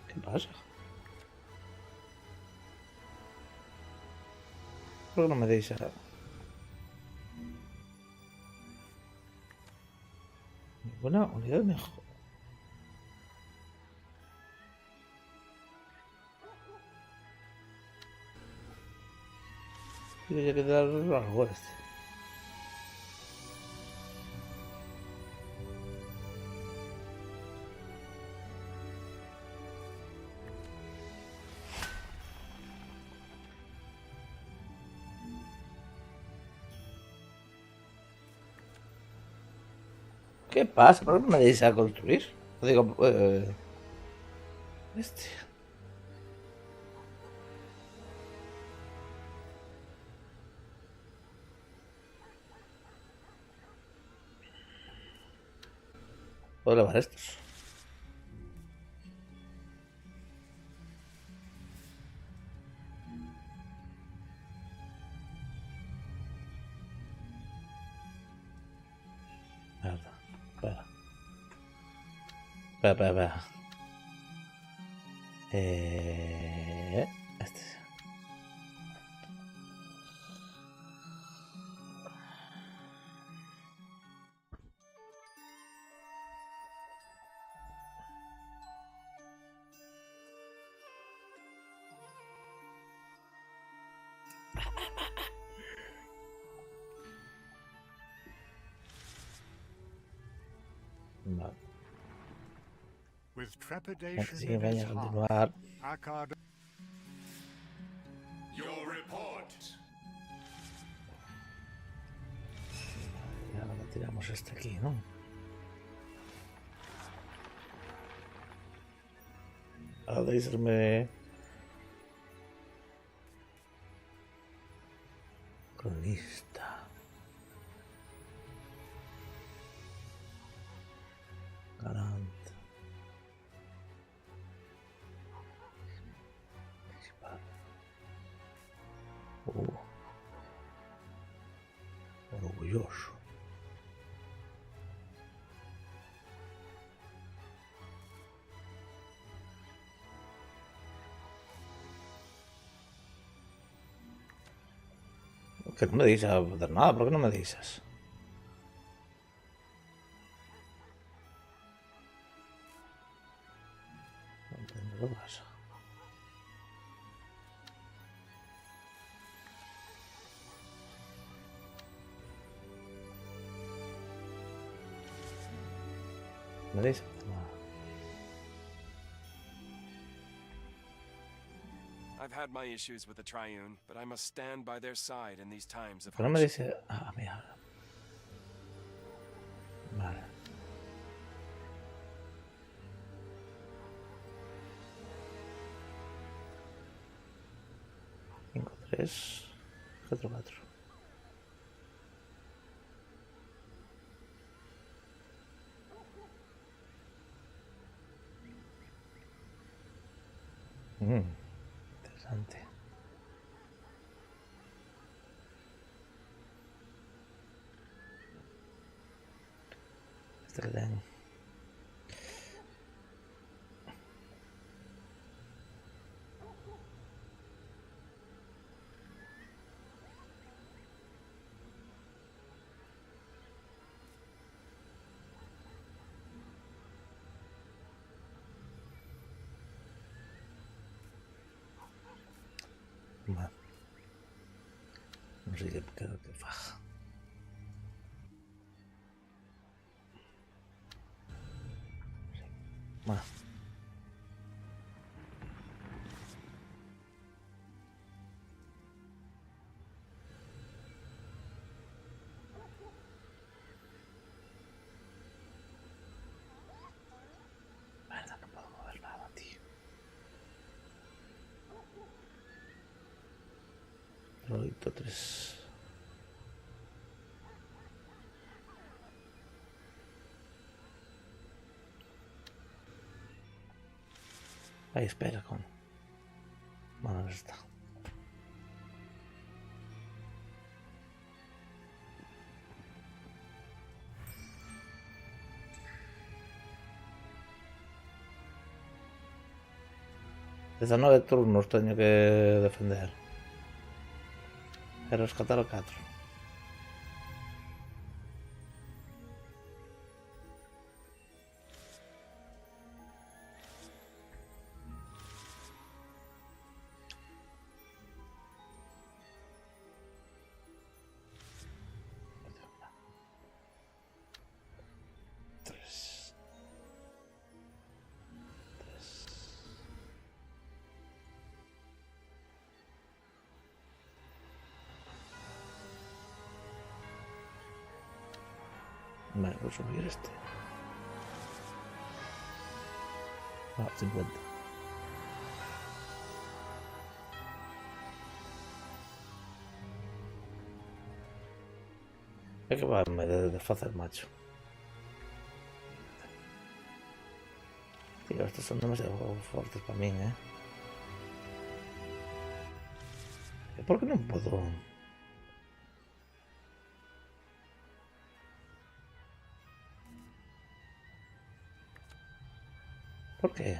¿Qué pasa? ¿Por qué no me deis a... ninguna unidad mejor? Tiene que dar algo este. ¿Qué pasa? ¿Por qué no me deis a construir? Digo, este. Puedo elevar estos. Mierda. Espera. Espera. Este. Vale. With trepidation Sí, in venga, his a heart, continuar. Akkad Your report. Y ahora tiramos este aquí, ¿no? Ahora irme cronista. Garant. Principal. Orgulloso. Que no me dices a hacer nada, ¿por qué no me dices? No entiendo qué pasa. ¿Me dices? I've had my issues with the Triune, but I must stand by their side in these times of ¿Por qué no me hardship. dice? Ah, mira. Vale. Cinco, 3, 4, 4. Interesante. Este que tengo. Vale. No sé qué creo que faja. Vale. 8, 3. Ahí espera con... Bueno, ya está. Desde 9 turnos teño que defender. E rescatar o 4. Vale, voy a subir este. Ah, 50. É que vai me desfacer, macho. Tío, estos son demasiado fuertes para mí, ¿eh? ¿Por qué no puedo...? ¿Por qué?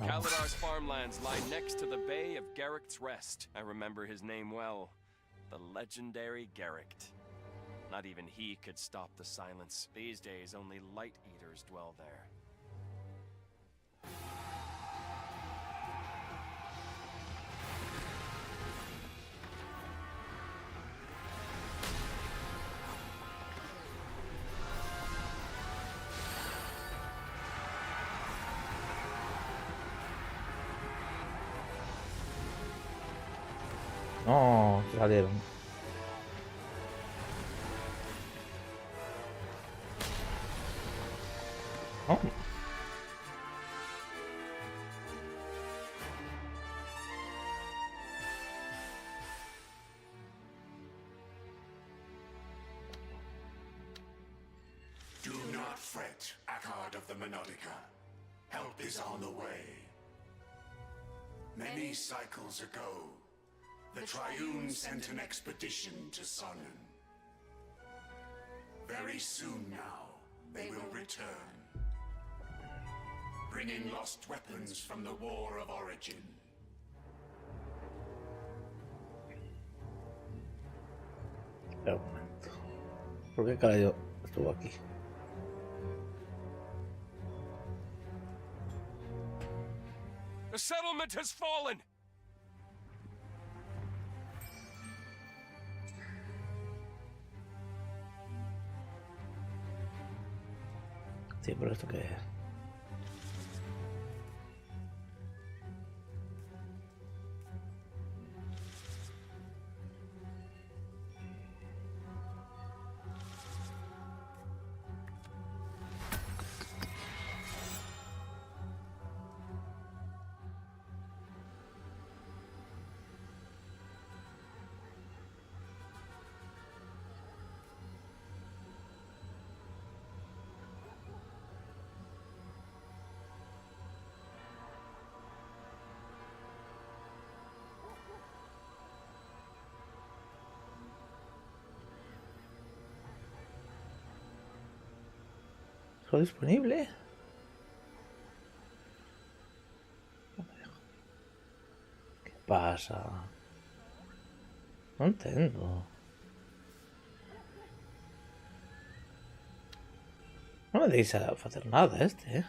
Kaladar's farmlands lie next to the Bay of Garrick's Rest. I remember his name well. The legendary Garrick. Not even he could stop the silence. These days, only light eaters dwell there. No, salieron. Oh. Do not fret, Akkad of the Menodica. Help is on the way. Many cycles ago, the Triune sent an expedition to Sonnen. Very soon now, they will return, bringing lost weapons from the War of Origin. Espera un momento. ¿Por qué carajo estuvo aquí? The settlement has fallen! Sí, pero esto qué es. Disponible. ¿Qué pasa? No entiendo. No me deis a hacer nada este, ¿eh?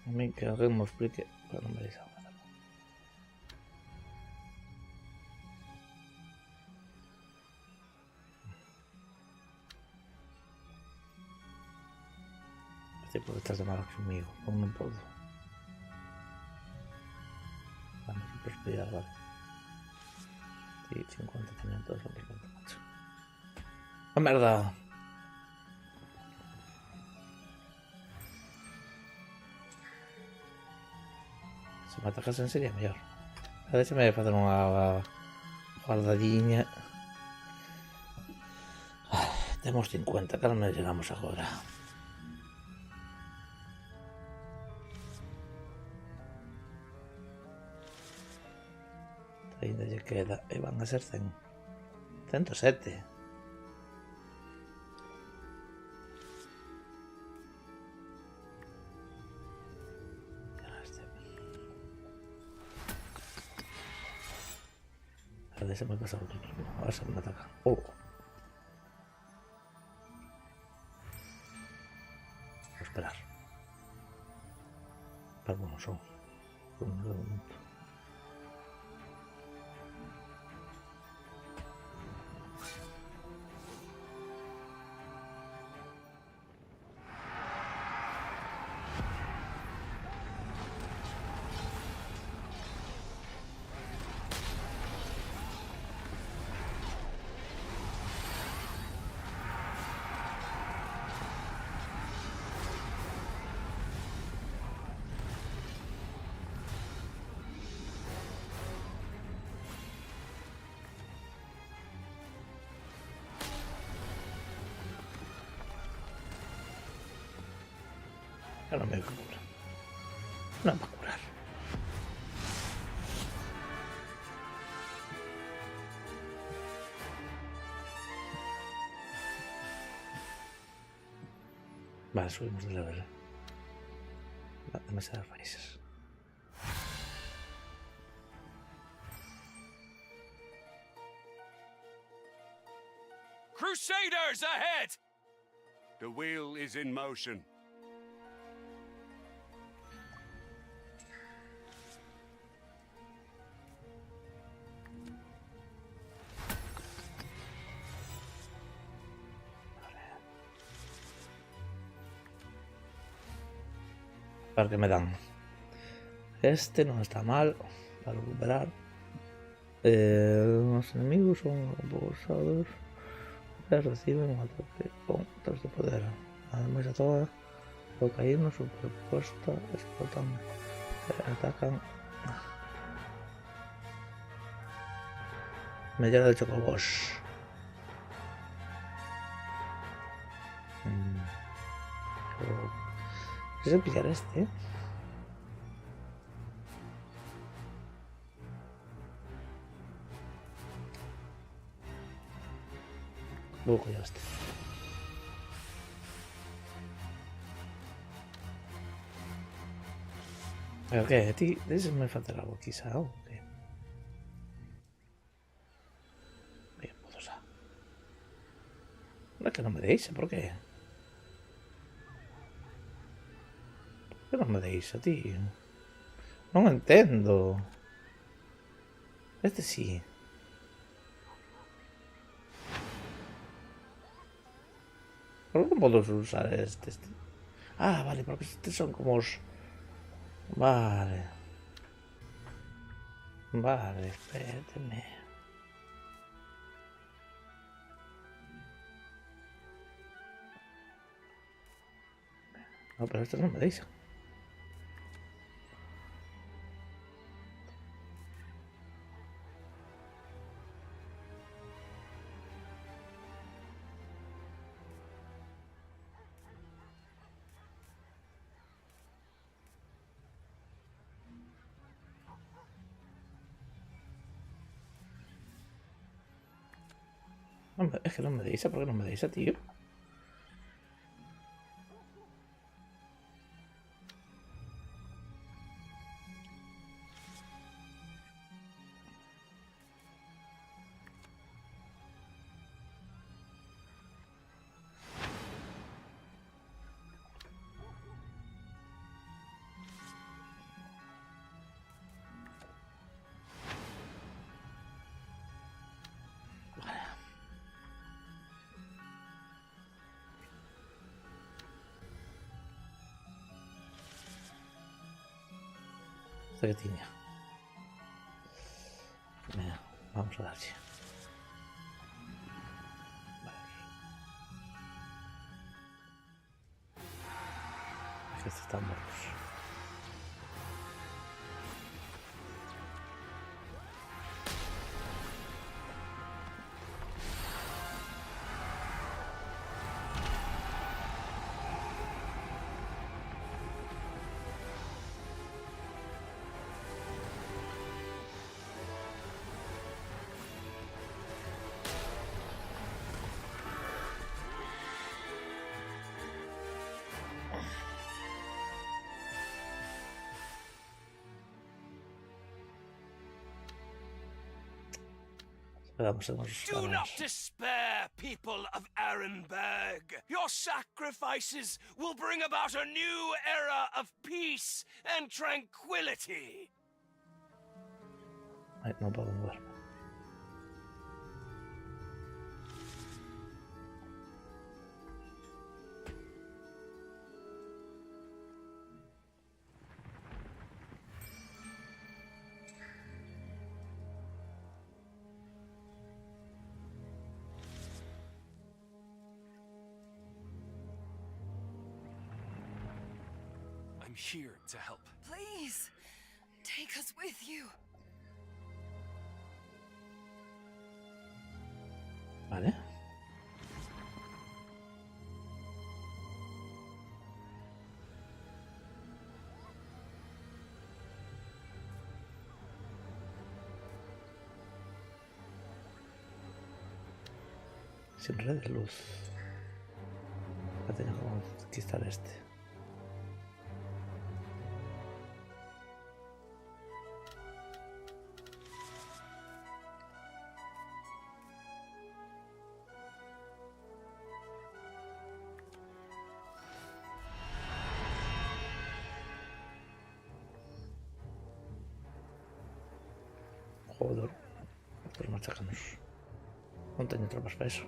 A mí que alguien me explique, pero no me deis a hacer nada. Sí, porque estás de malas conmigo. Aún no puedo. Vamos a prosperidad, vale. Sí, 50 también, todos son 50, macho. ¡Oh, merda! Se me atacas en serio, mellor. A ver se me vai facer unha guardadiña. Temos 50, claro, non llegamos agora. Ainda lle queda, e van a ser 100. 107. A ver, se me pasa otro mismo. Ahora se me ataca. Oh. Vou esperar. Pero bueno, son. Un momento. Ya no me cura. No me va a curar. Vale, subimos de level. Demasiadas raíces. Crusaders ahead! The wheel is in motion. A ver qué me dan. Este no está mal para recuperar. Los enemigos son abusados. Reciben un ataque con 3 de poder. Además a todas, puede caernos superpuesta, explotan, atacan. Mellora de chocobos. ¿Qué se pillar este? Luego ya está. Pero que, ti, ese me falta algo quizá, o qué? Bien, podosa. No es que no me deis, ¿por qué? ¿Por qué no me deis a ti? No entiendo. Este sí. ¿Por qué no puedo usar este? Ah, vale, porque estos son como... Vale. Vale, espérate. No, pero estos no me deis. No, es que no me deis, ¿por qué no me deis, tío? Este que tenía. Venga, vamos a darle. Vale, aquí. Estos están muertos. Vamos, Do not despair, people of Arenberg. Your sacrifices will bring about a new era of peace and tranquility. Ay, no puedo mover. I'm here to help. Please, take us with you. Vale. Sin red de luz. Va a tener que conquistar este. Joder, estos machacanos. No tengo tropas para eso.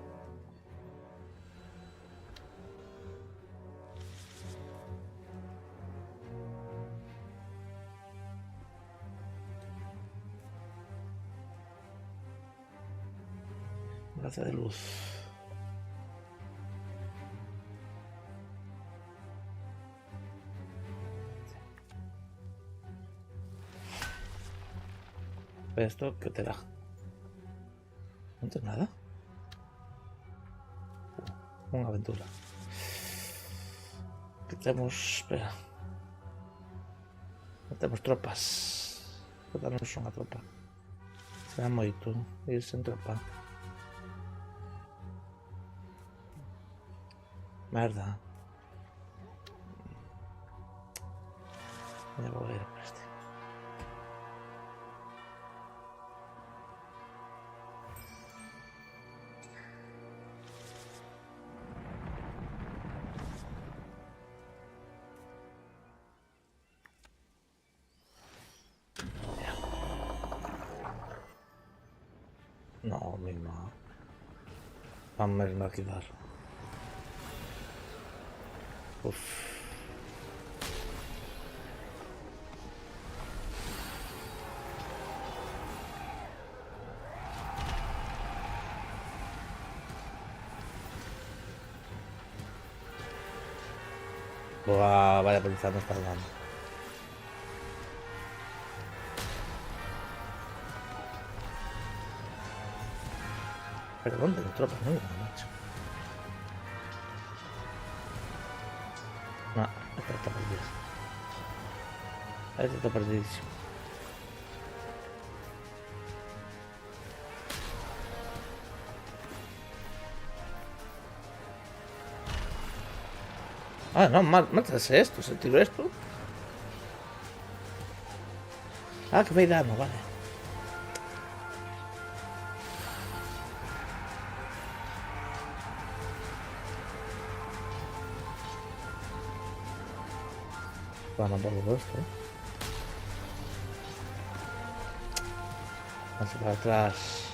Gracia de luz. Esto que te da. No tengo nada. Una aventura. Que tenemos. Espera. No tenemos tropas. Tenemos una tropa. Será moito irse en tropa. Merda. Ya voy a ir por este. No, misma. Vamos a maquinar. Uf. Buah, vaya paliza me está dando. Pero ¿dónde hay tropas? No, macho. No, esta está perdida. Esta está perdidísimo. Ah, no, mátase esto, se tiró esto. Ah, que me dano, vale. Van a por todo esto, Vamos para atrás.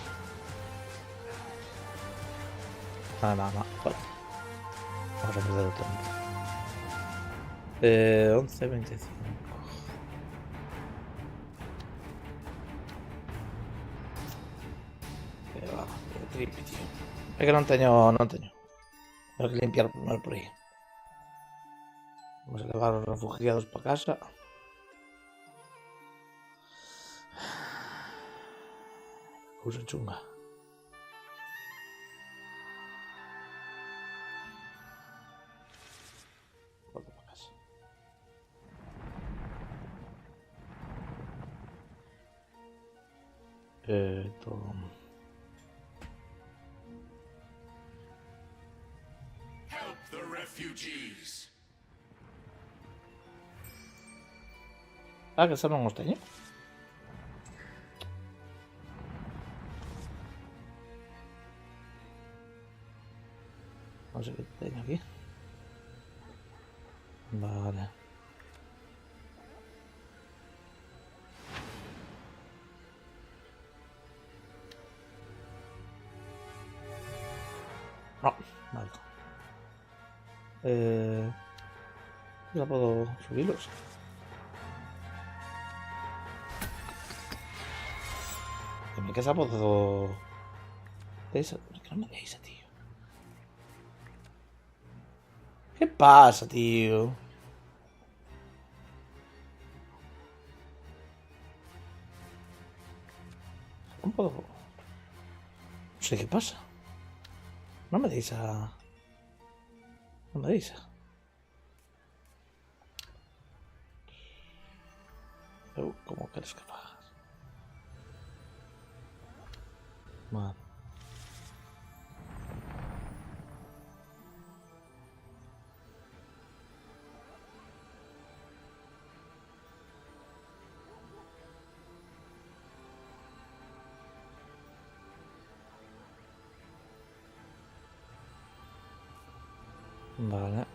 Ah, no, vale. Vamos a perder el tiempo. 11:25. Creepy, tío. Es que non teño... Tengo que limpiar primero por aí. Vamos a levar os refugiados para casa. Cousa chunga. Volta para casa. Help the refugees. Ah, que esa non os teño. Non sei que teño aquí. Vale. No, vale. Ya puedo subirlos. Dime que esa puedo... Esa... Que no me deis, tío. ¿Qué pasa, tío? ¿Cómo puedo...? No sé qué pasa. No me deis a... No me deis a... ¿Cómo quieres que lo hagas? Vale. Vale.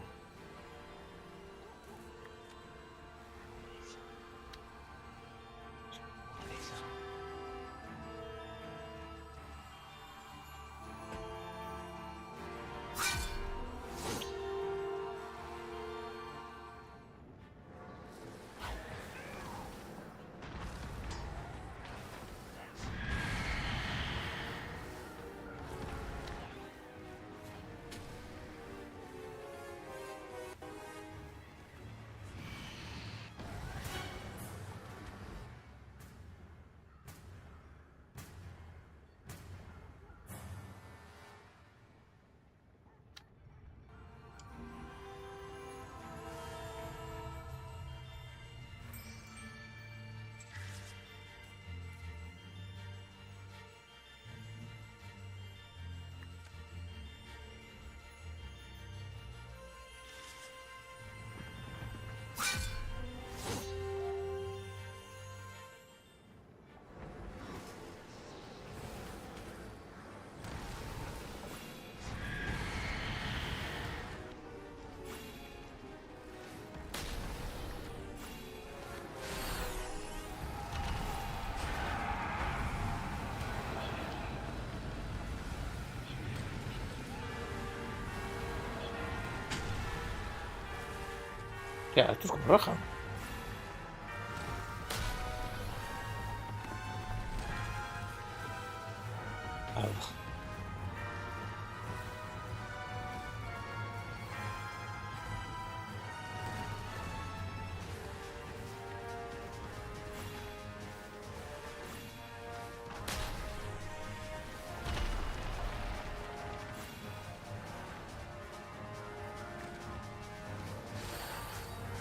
Ya, esto es como roja.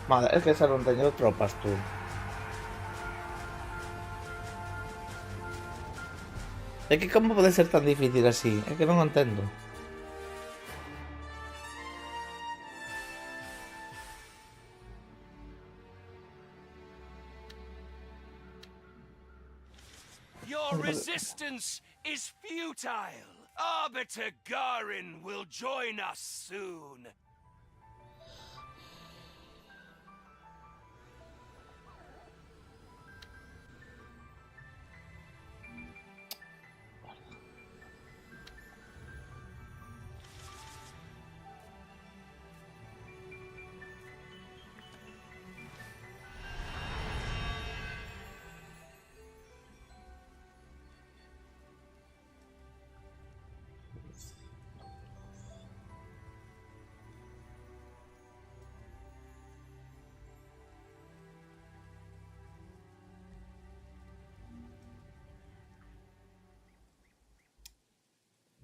Madre, es que esa non teño tropas, tú. É que como pode ser tan difícil así? É que non o entendo. Your resistance is futile. Arbiter Garin will join us soon.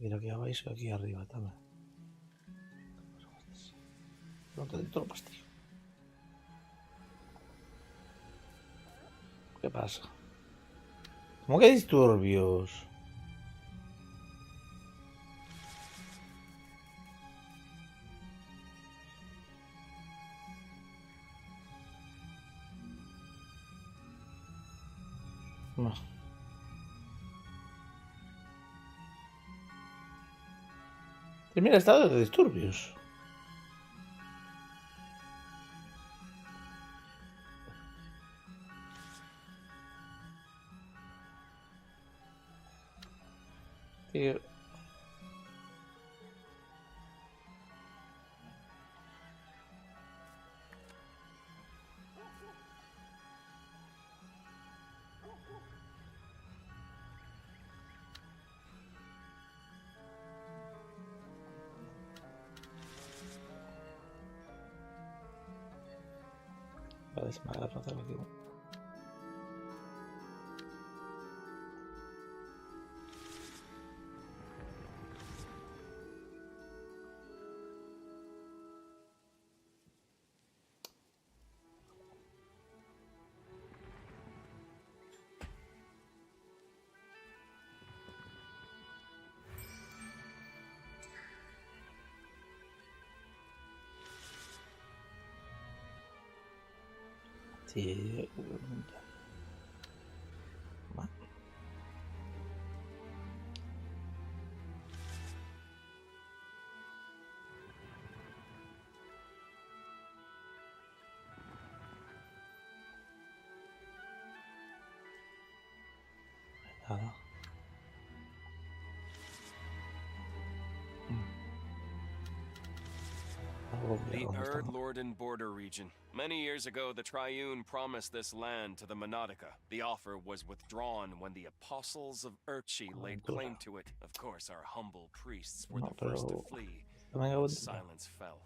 Mira aquí abajo y aquí arriba también. No te dentro pastillo. ¿Qué pasa? ¿Cómo que disturbios? No. Primer estado de disturbios. Tío. Vale, se me ha agarrado aquí. Sí. Nada. The Erd-Lorden border region. Many years ago, the Triune promised this land to the Monodica. The offer was withdrawn when the Apostles of Urchi laid claim to it. Of course, our humble priests were the first to flee. Silence fell.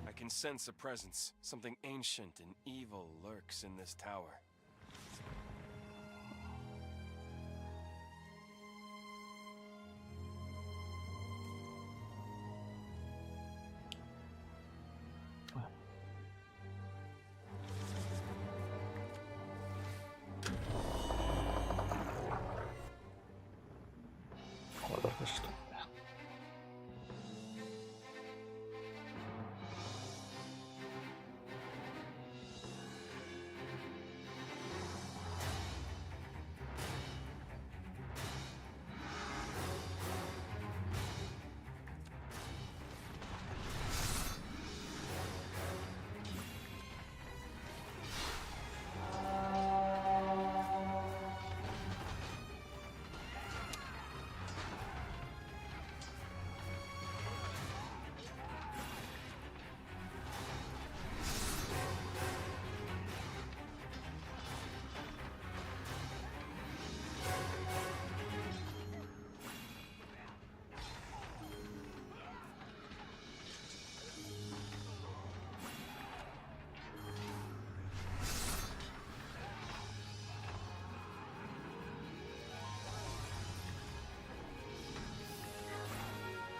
I can sense a presence. Something ancient and evil lurks in this tower. Joder, ¿qué es esto?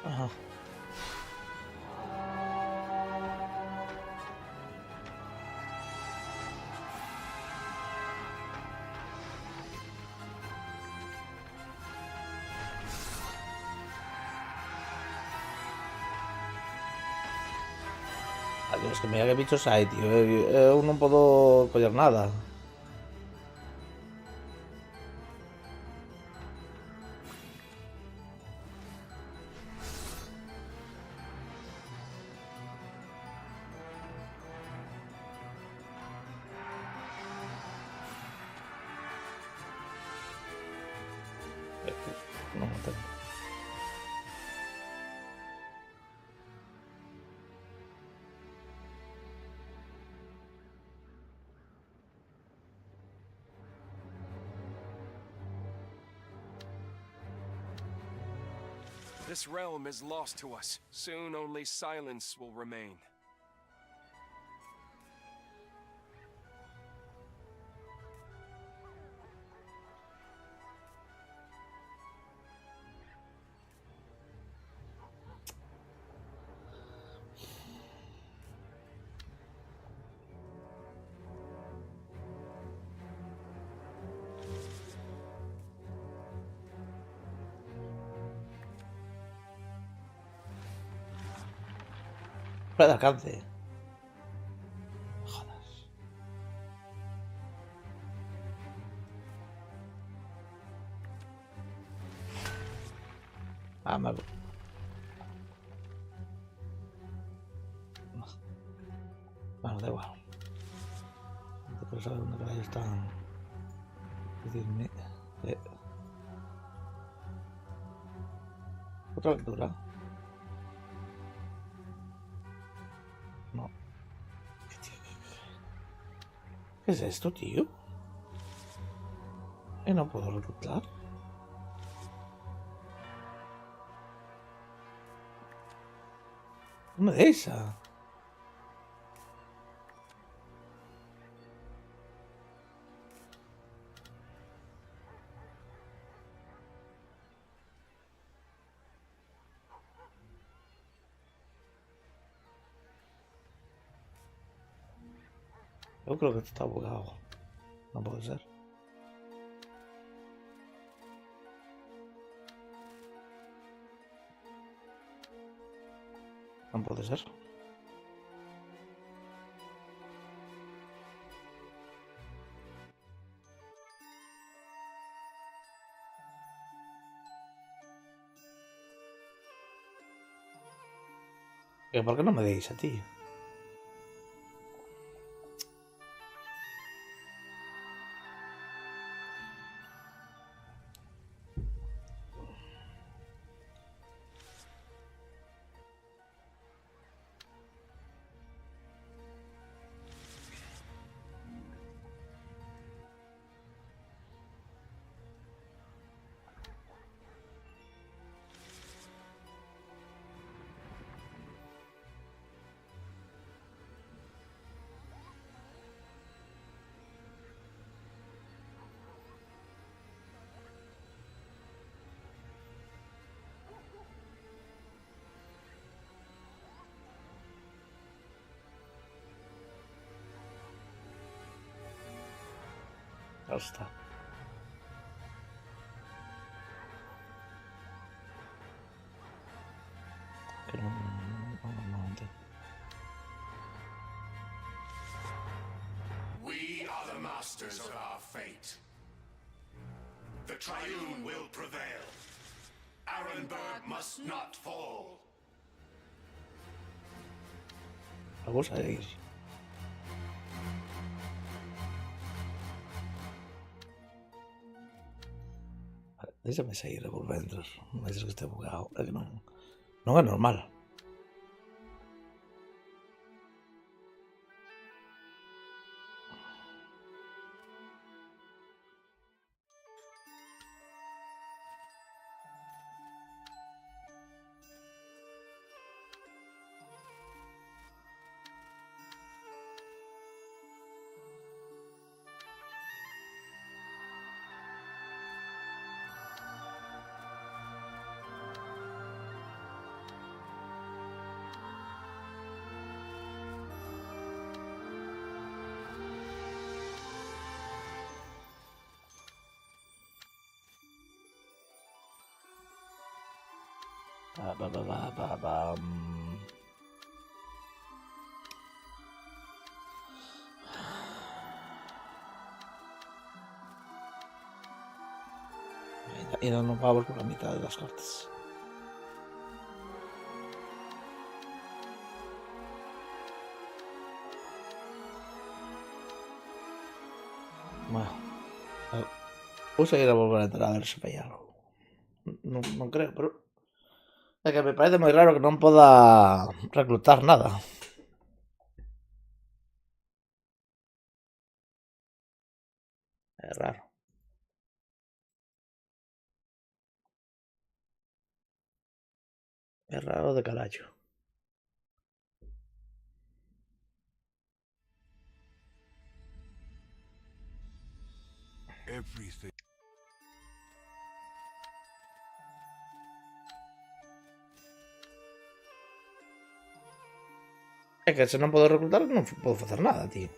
Ajá. Adiós, que mira que bichos hay, tío. Eu non podo coller nada. Non o tengo. This realm is lost to us. Soon only silence will remain. Fuera de alcance. Jodas. Ah, me... Bueno, da igual. No quiero saber dónde caray están. Decirme. Otra lectura. No. ¿Qué es esto, tío? No puedo reclutar. No me de esa. Yo creo que esto está bugado. No puede ser. No puede ser. ¿Por qué no me deis a ti? Ya está. Que no entiendo. We are the masters of our fate. The Triune will prevail. Arenberg must not fall. Vamos a ir. Déjame seguir por dentro. No es que esté bugado. Es que no es normal. Y no nos vamos por la mitad de las cartas. Bueno, vamos a ir a volver a entrar a ver si hay algo. No creo, pero es que me parece muy raro que no pueda reclutar nada. Es raro. Es raro de carajo. Everything. Es que si no puedo reclutar, no puedo hacer nada, tío.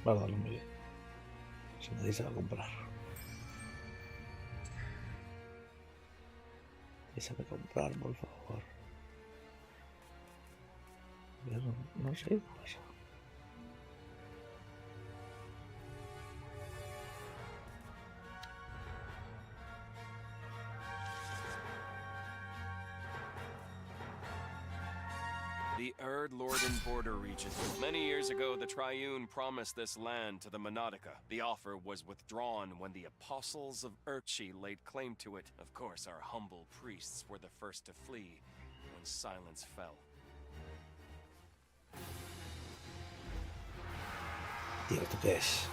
Guárdalo muy bien. Si nadie se va a comprar. Déjame comprar, por favor. No sé qué pasa. The Erd Lorden border region. Many years ago, the Triune promised this land to the Monodica. The offer was withdrawn when the Apostles of Urchi laid claim to it. Of course, our humble priests were the first to flee when silence fell. Tío, ¿esto qué es?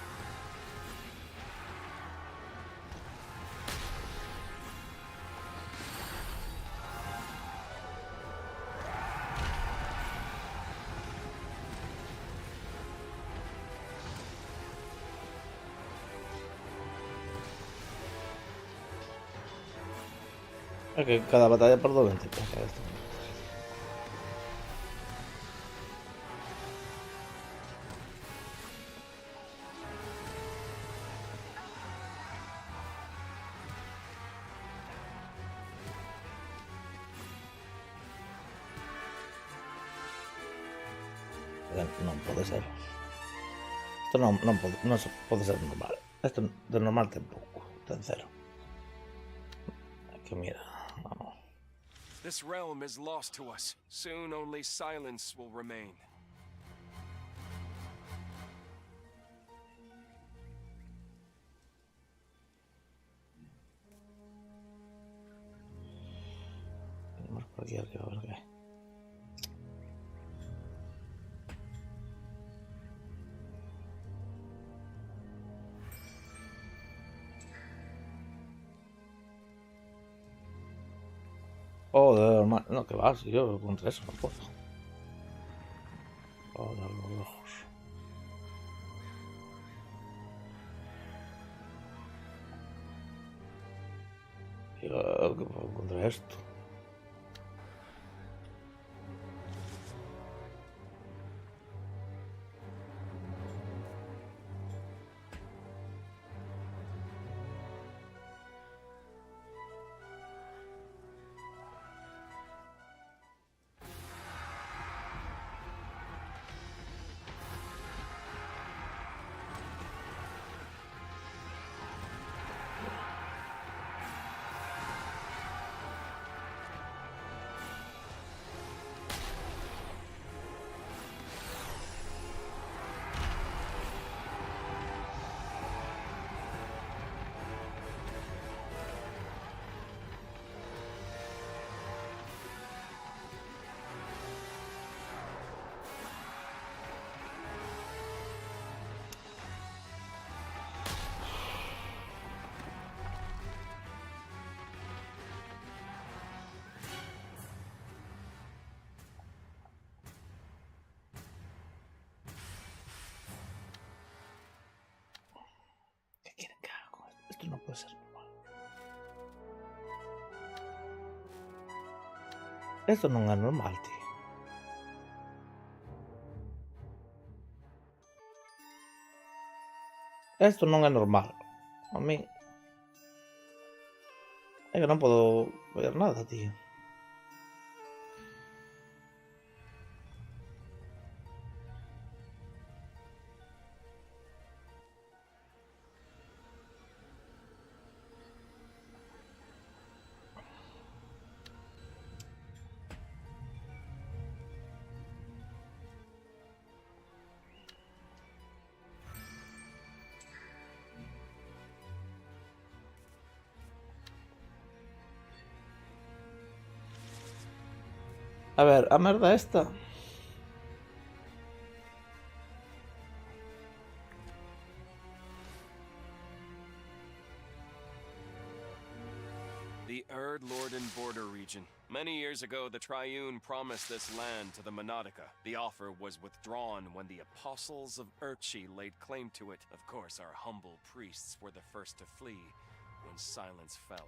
Es que cada batalla por 220 pasa esto. No puede ser. Esto no puede ser normal. Esto de normal tampoco. Está en cero. Que mira. Vamos. This realm is lost to us. Soon only silence will remain. Vamos por aquí arriba a ver qué hay. Joder, no, que va, si yo contra eso no puedo. Joder, los ojos. Tío, ¿qué puedo contra esto? ¿Qué quieren que haga con esto? Esto no puede ser normal. Esto non é normal, tío. Esto non é normal. A mí... É que non podo ver nada, tío. A ver, a merda esta. The Erd Lorden border region. Many years ago, the Triune promised this land to the Monodica. The offer was withdrawn when the Apostles of Urchi laid claim to it. Of course, our humble priests were the first to flee when silence fell.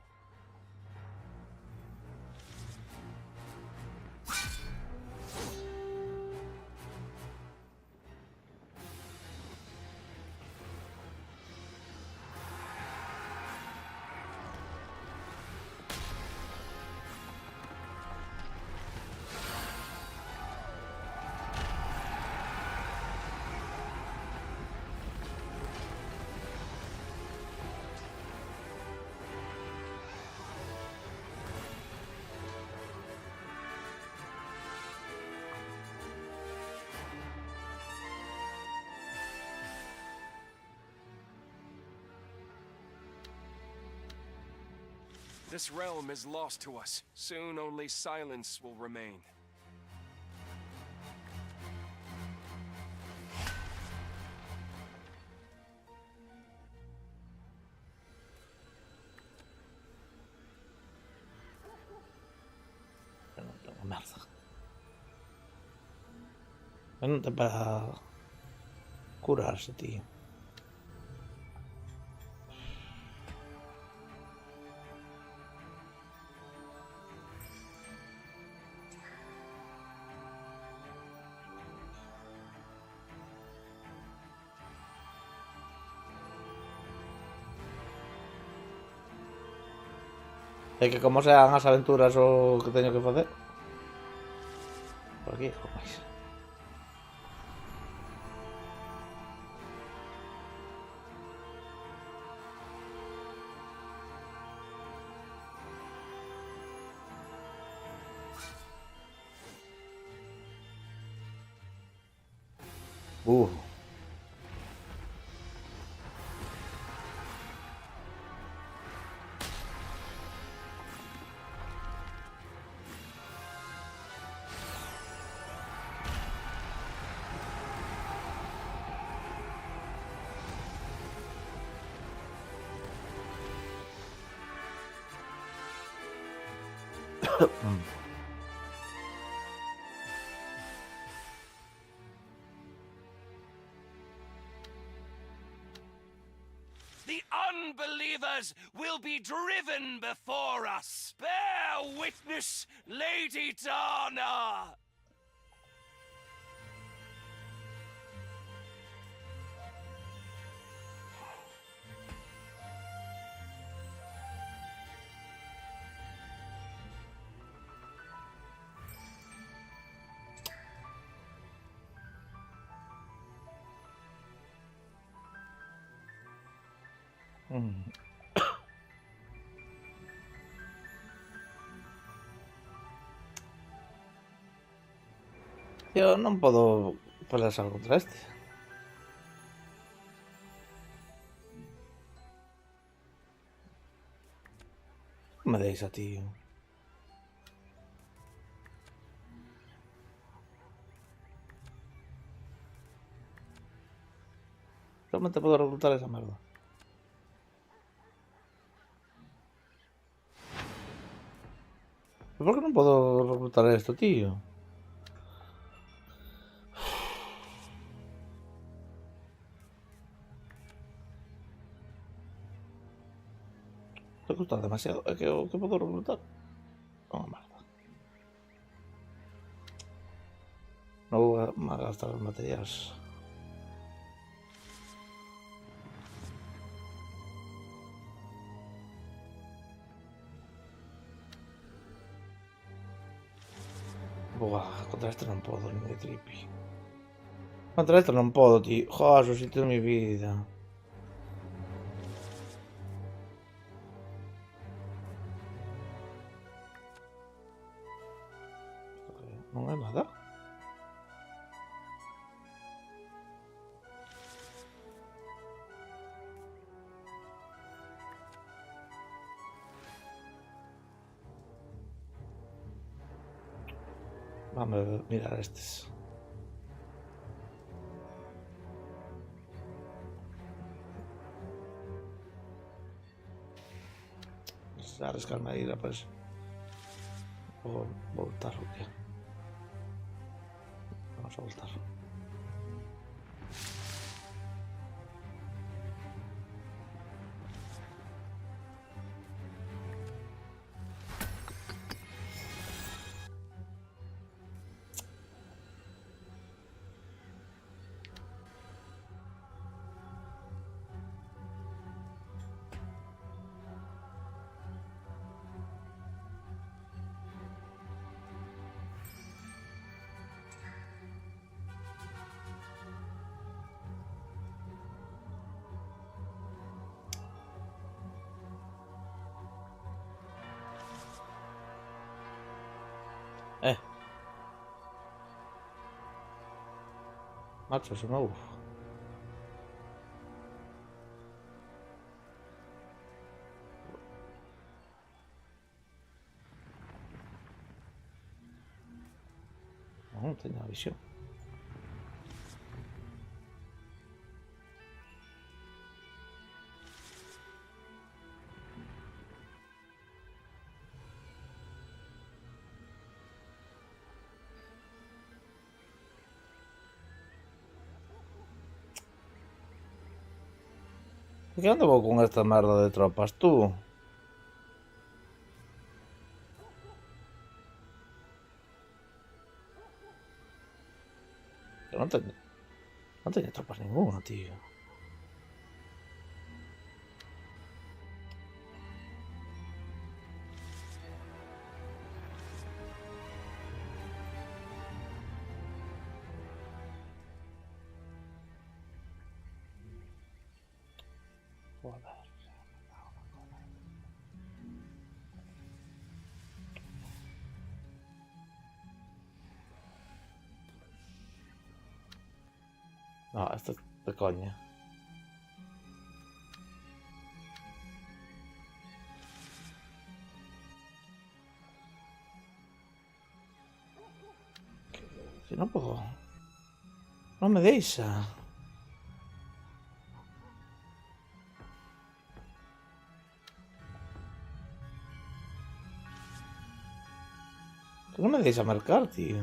This realm is lost to us. Soon only silence will remain. No tengo merda. No te para curarse, tío. É que como sean as aventuras o que teño que facer. Por aquí, joder. The unbelievers will be driven before us. Bear witness, Lady Dana! Yo non podo pelear contra este. Non me deis a tío. Solamente podo reclutar esa merda. ¿Por qué non podo reclutar esto, tío? Reclutar demasiado. É que o que podo reclutar? Unha merda. Non vou a gastar os materiais. Buah, contra este non podo, ni de tripi. Contra este non podo, tío. Joder, o sitio de mi vida. Non é nada. Vamos a mirar estes. Se arriscarme a ir a pues. Vou voltar o qué. Vamos a voltar. Macho, eso no. teño a visión. ¿Qué ando vou con esta merda de tropas, tú? Yo non teño tropas ninguna, tío. Joder. No, esto es de coña. Si no puedo... No me deja. Que no me deja marcar, tío.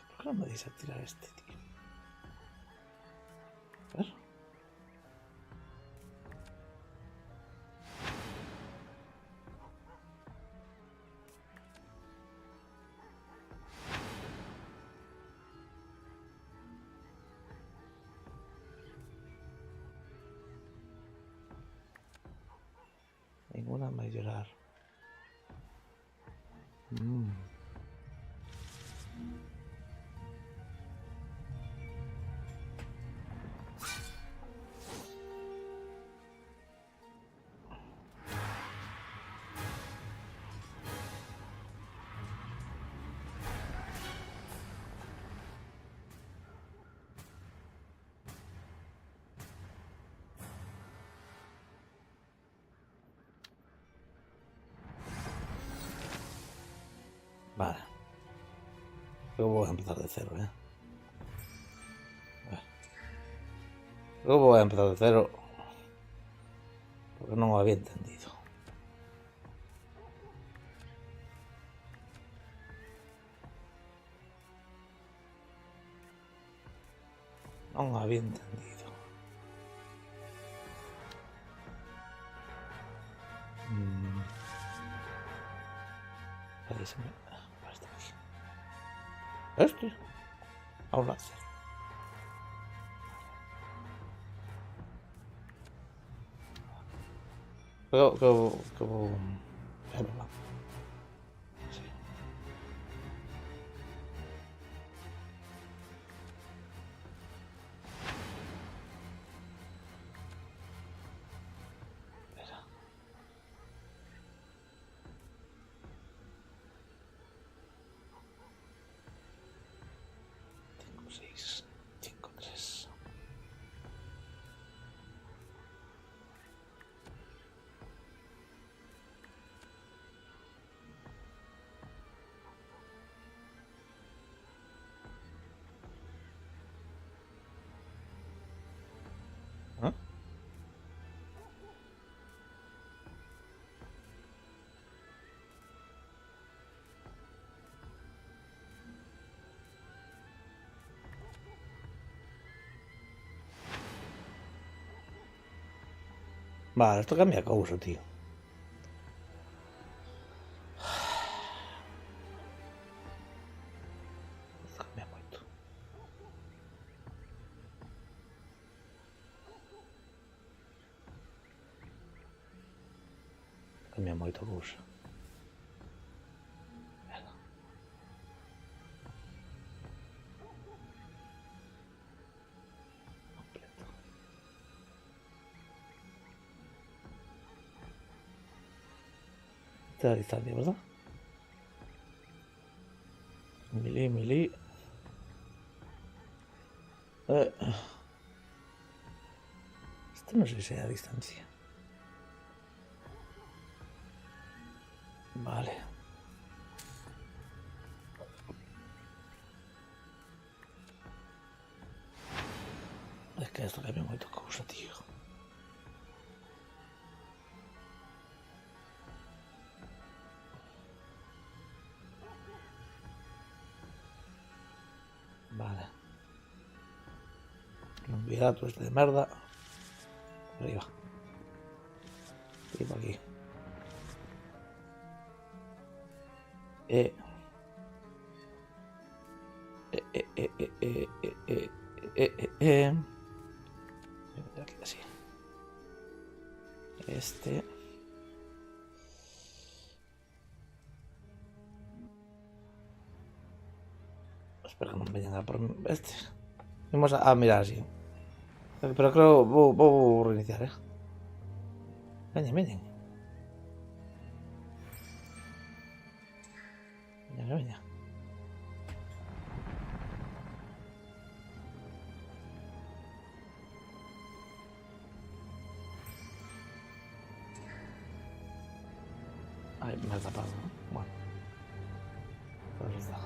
¿Por qué no me deja tirar este, tío? A ver. Ninguna me llorar. Vale. Luego voy a empezar de cero, ¿eh? Vale. Luego voy a empezar de cero. Porque no me había entendido. No me había entendido. Ahí se me... Vale, está aquí. ¿Este? Aún no hace. Como... Es verdad. Sí. Espera. 5, 6, 5, 3. ¿Ah? Vale, esto cambia cousa, tío. Esto cambia moito. Cambia moito cousa. Completo. Esta distancia, ¿verdad? Mili. Esto no sé si sea a distancia. Vale. Es que esto cambia moito cousa, tío. Vale. Un virato este de merda. Arriba. Y por aquí. Aquí así. Este. Espera que no me vayan a por este. Vamos a mirar así. Pero creo voy a reiniciar, Veñen. Veña. Ay, me ha tapado, ¿no? Bueno. Pues está.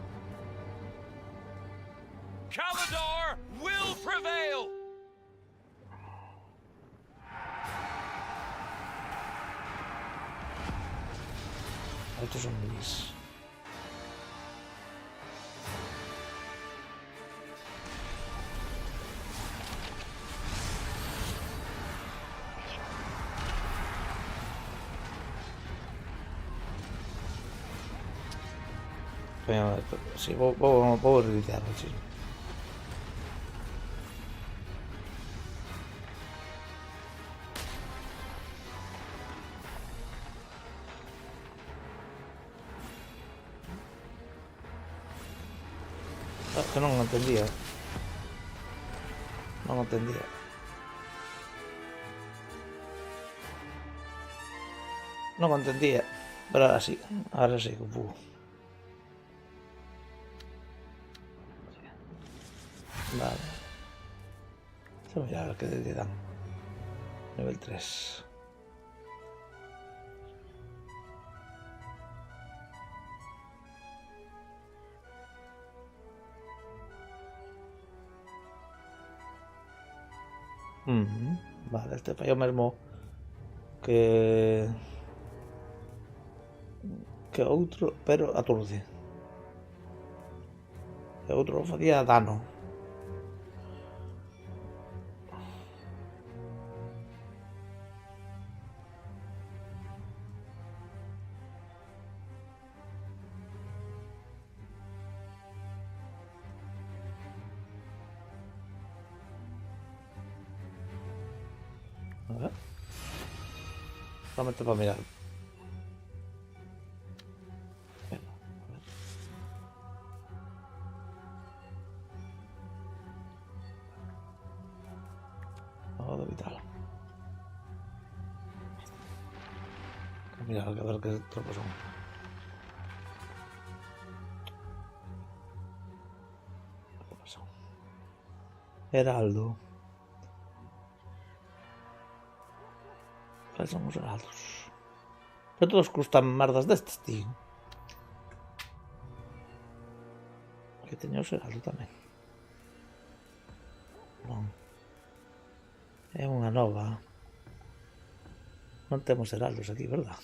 Calador will prevail! Estos son mis. Sí, puedo reiniciarlo, sí. Que non o entendía. Non o entendía. Non o entendía. Pero ahora sí. Ahora sí que puedo. Vale. Vamos a mirar qué te dan. Nivel 3. Vale, este fallo mesmo que outro, pero aturde. Que outro facía dano. A ver. Solamente para mirar. Modo vital. Mira, a ver qué tropos son. ¿Qué pasó? Heraldo. ¿Cuáles son os heraldos? Pero todos custan merdas destes, tío. Que teño os heraldo tamén. Non. É unha nova. Non temos heraldos aquí, verdad?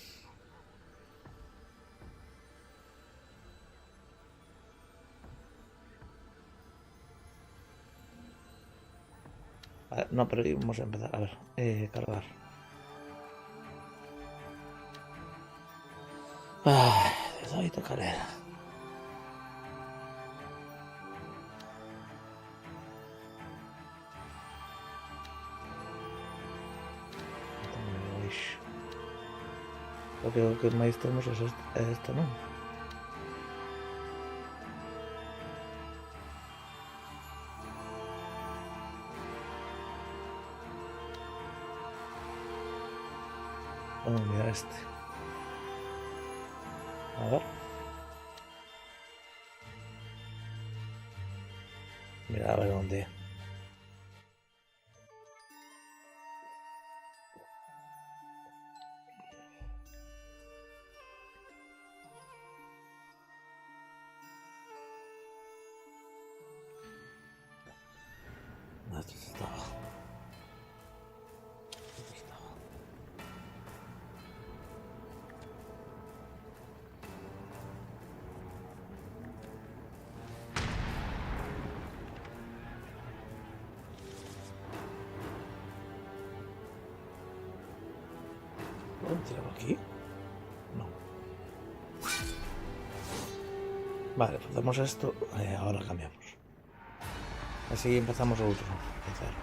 Vale, no, pero vamos a empezar. A ver, cargar. Ay, ahí tocaré. Lo que máis temos é esta, non? Vamos a mirar este. A ver. Mira a ver dónde. Esto estaba. Esto estaba. ¿Puedo tirarlo aquí? No. Vale, pues hacemos esto. Ahora cambiamos. Así empezamos otro. De cero.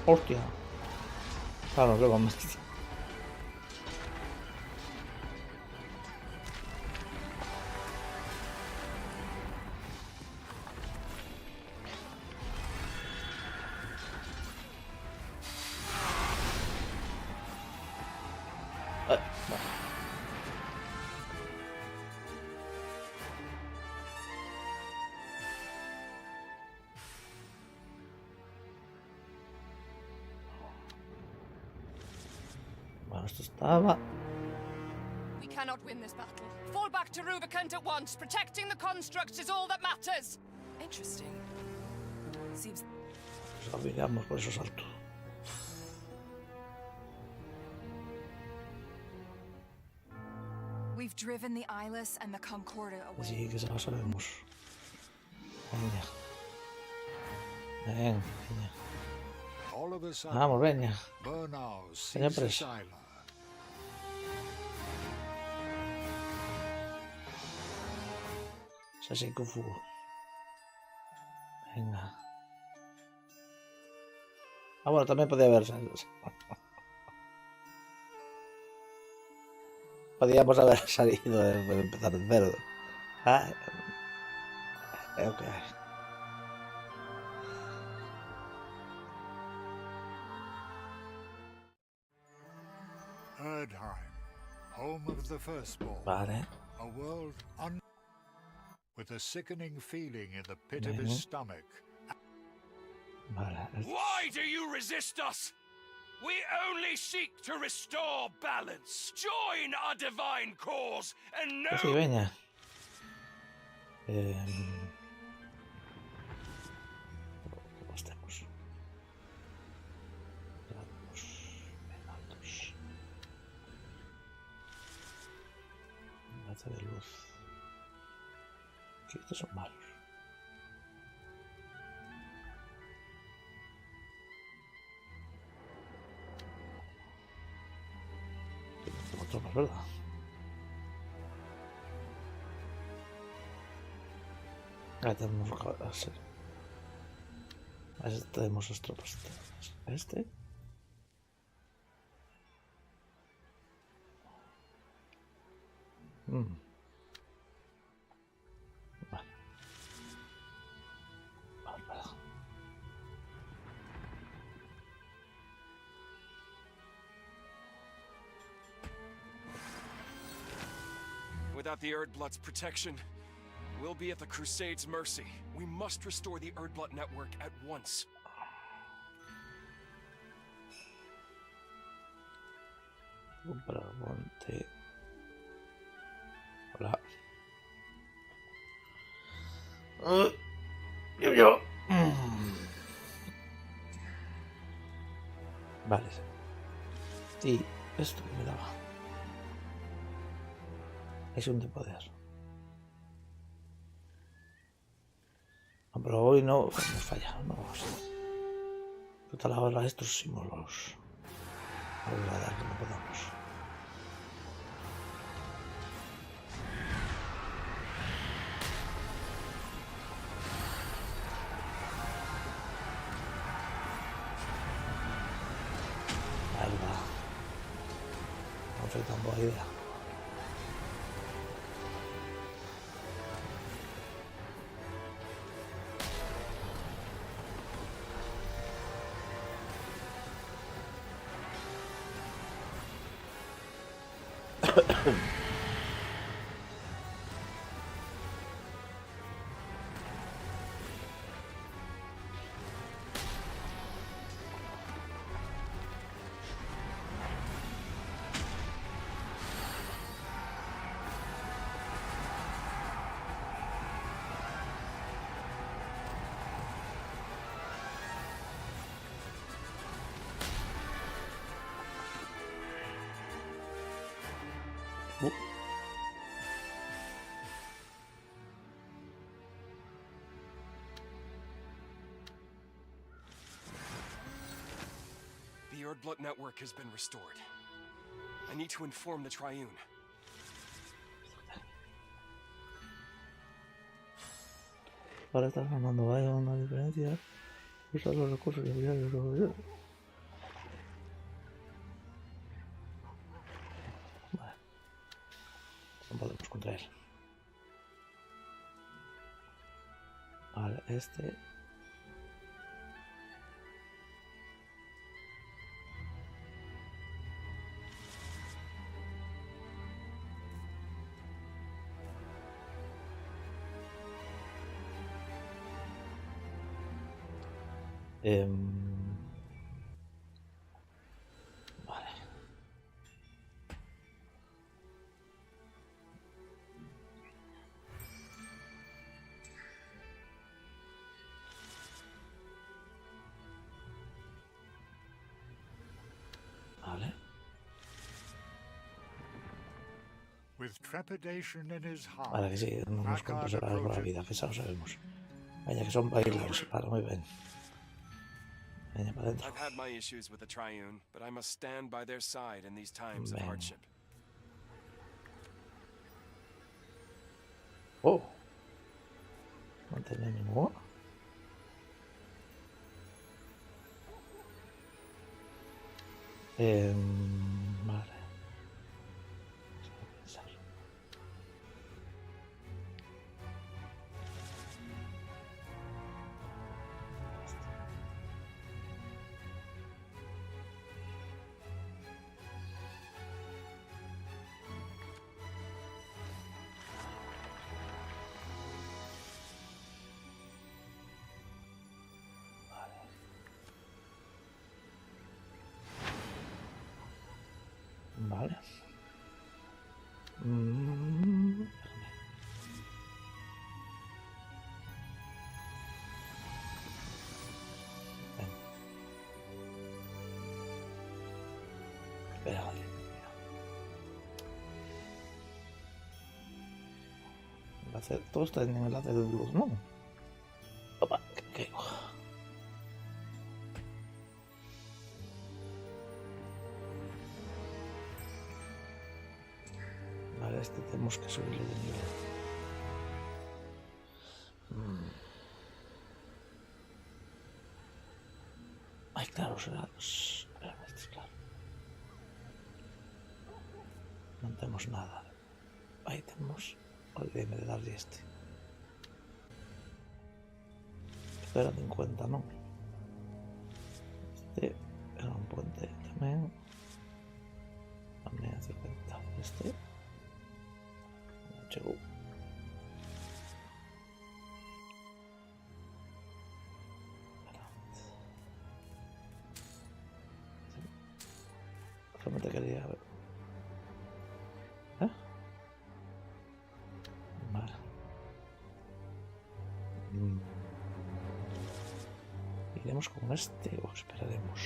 Hostia. Claro, luego más. Bueno, esto estaba. We cannot win this battle. Fall back to Rubicant at once. Protecting the constructs is all that matters. Interesting. Seems Nos olvidamos por esos saltos. we've driven the Eyeless and the Concordia away. Sí, que se lo sabemos. Venga. Venga, venga. All of a sudden, Vamos, venga. Bernal Venga, seizes presa. Isla. Sasei Kung Fu. Venga. Ah, bueno, también podía haber salido. Podíamos haber salido de empezar de cero. Ah, ok. Erdheim, home of the firstborn. Vale. A world with a sickening feeling in the pit of his stomach. Vale. Why do you resist us? We only seek to restore balance. Join our divine cause and Que sí, know venga. Apostemos. Venados. Enlace de luz. Que estos son malos. Tengo tropas, ¿verdad? Ahí tenemos tenemos las tropas. Este. Vale. Vale, vale. Without the Erdblood's protection, we'll be at the Crusade's mercy. We must restore the Erdblood network at once. Comprar monte. Hola. Yo. Vale. Y esto que me daba. Es un de poder. No, pero hoy no nos falla. No vamos. Total, ahora estos símbolos. Vamos a dar que no podamos. idea. The Erdblood network has been restored. I need to inform the Triune. Ahora estás ganando, hay una diferencia. Usar los recursos diarios. Vale. No podemos contra él. Vale, este. Vale. Vale. With trepidation in his heart, Vale, que sí, no nos compensará por la vida, que eso lo sabemos. Vaya que son bailarines, vale, muy bien. Venga, para adentro. I've had my issues with the Triune, but I must stand by their side in these times of hardship. Oh. No tenía ninguno. Vale. Vale. Espera, vale. Todo está en el enlace de luz, ¿no? Opa, que caigo. Vale, este tenemos que subirlo de nivel. Ay, claro, será claro. No tenemos nada. Ahí tenemos. Olvídeme de darle este. Esto era 50, ¿no? Este era un puente también. También 50. Este. Llegó. Realmente quería ver. Vale. ¿Iremos con este o esperaremos?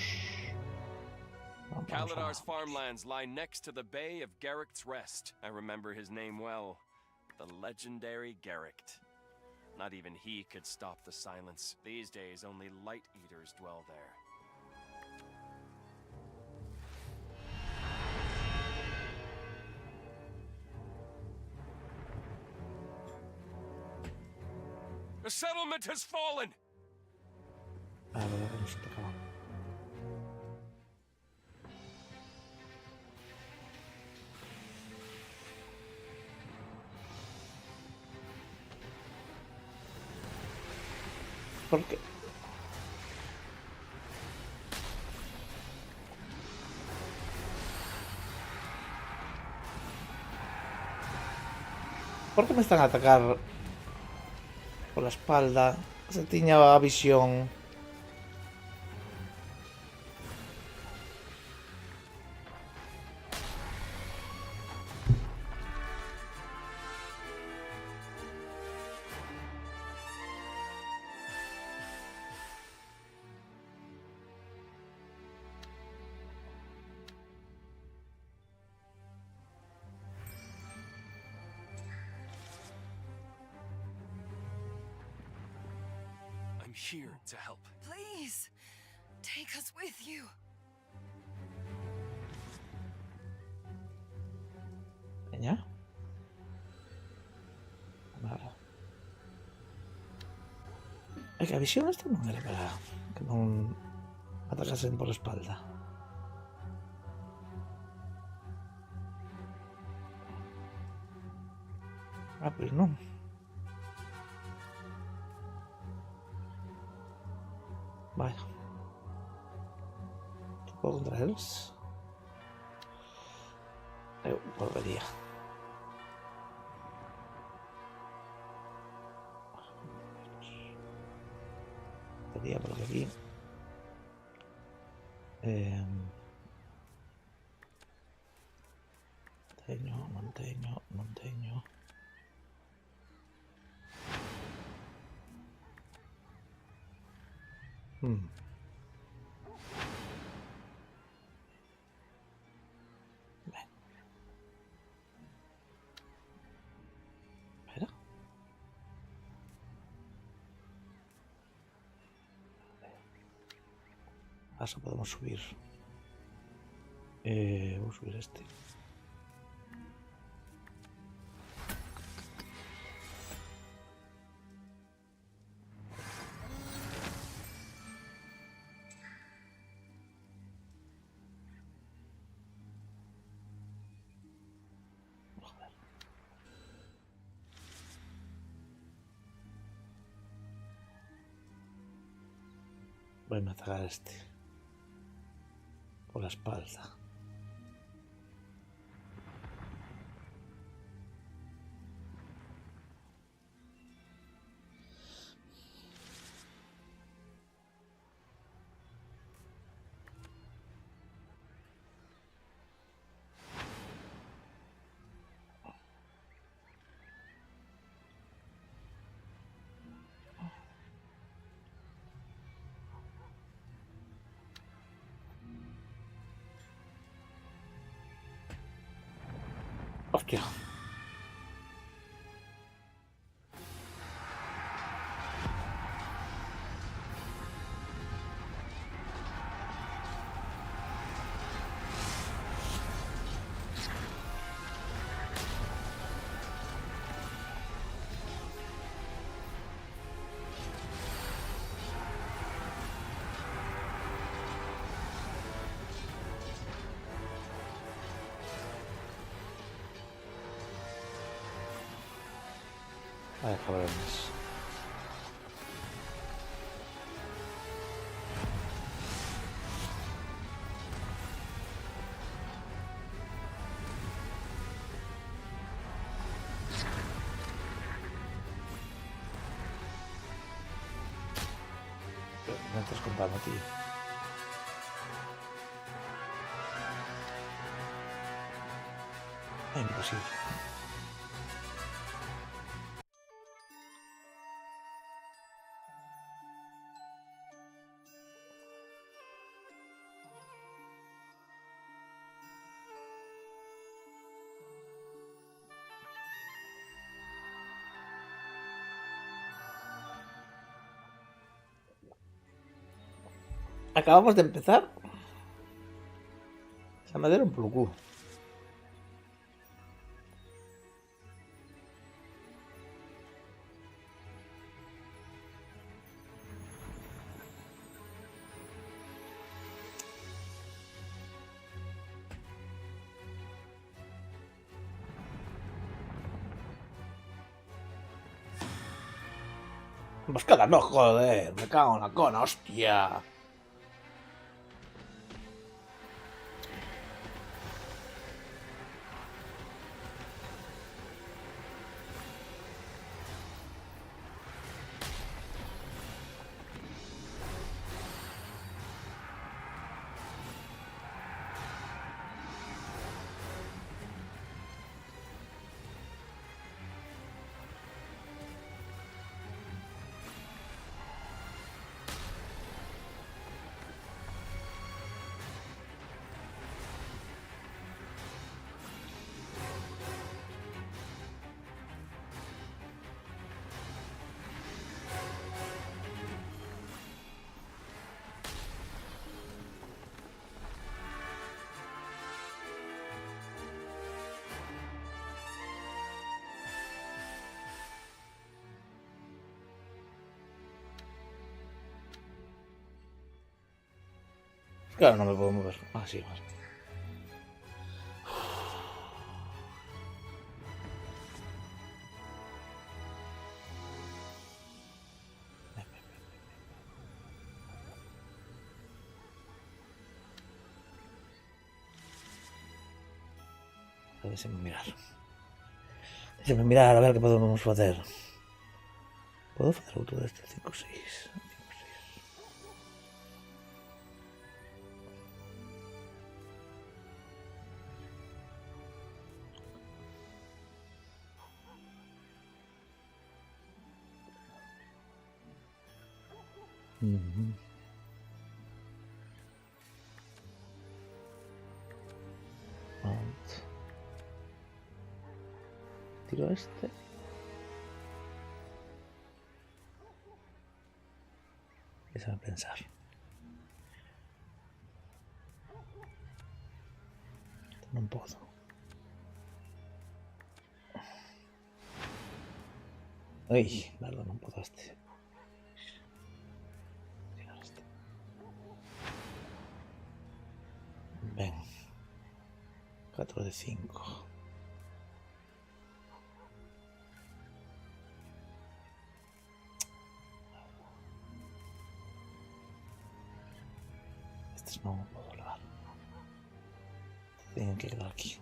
Kaladar's farmlands lie next to the Bay of Garrick's Rest. I remember his name well. The legendary Garrick. Not even he could stop the silence. These days, only light eaters dwell there. The settlement has fallen! A ver, nos tocaba. ¿Por qué? ¿Por qué me están a atacar por la espalda? Se tiña visión. I'm here to help. Please, take us with you. Peña. Vale. É que a visión esta non era para que non atacasen por a espalda. Ah, pois non. Vaya. Que podo contra eles? Eu volvería. Volvería por aquí. Manteño. Ben. Espera. Ahora podemos subir. Voy a subir este. Voy a atacar a este por la espalda. Hostia. Vaya cabrones. Me estás contando, tío. Es imposible. Acabamos de empezar. Esa madera un plucú. Emboscada, no, joder. Me cago en la cona, hostia. Claro, no me puedo mover. Ah, sí, vale. Déjenme mirar. Déjenme mirar a ver qué podemos hacer. ¿Puedo hacer auto de este 5-6? Tiro este. Déjame pensar. Non podo. Ai, merda, non podo este. Ben. 4 de 5. Estes non o podo levar. Teñen que quedar aquí.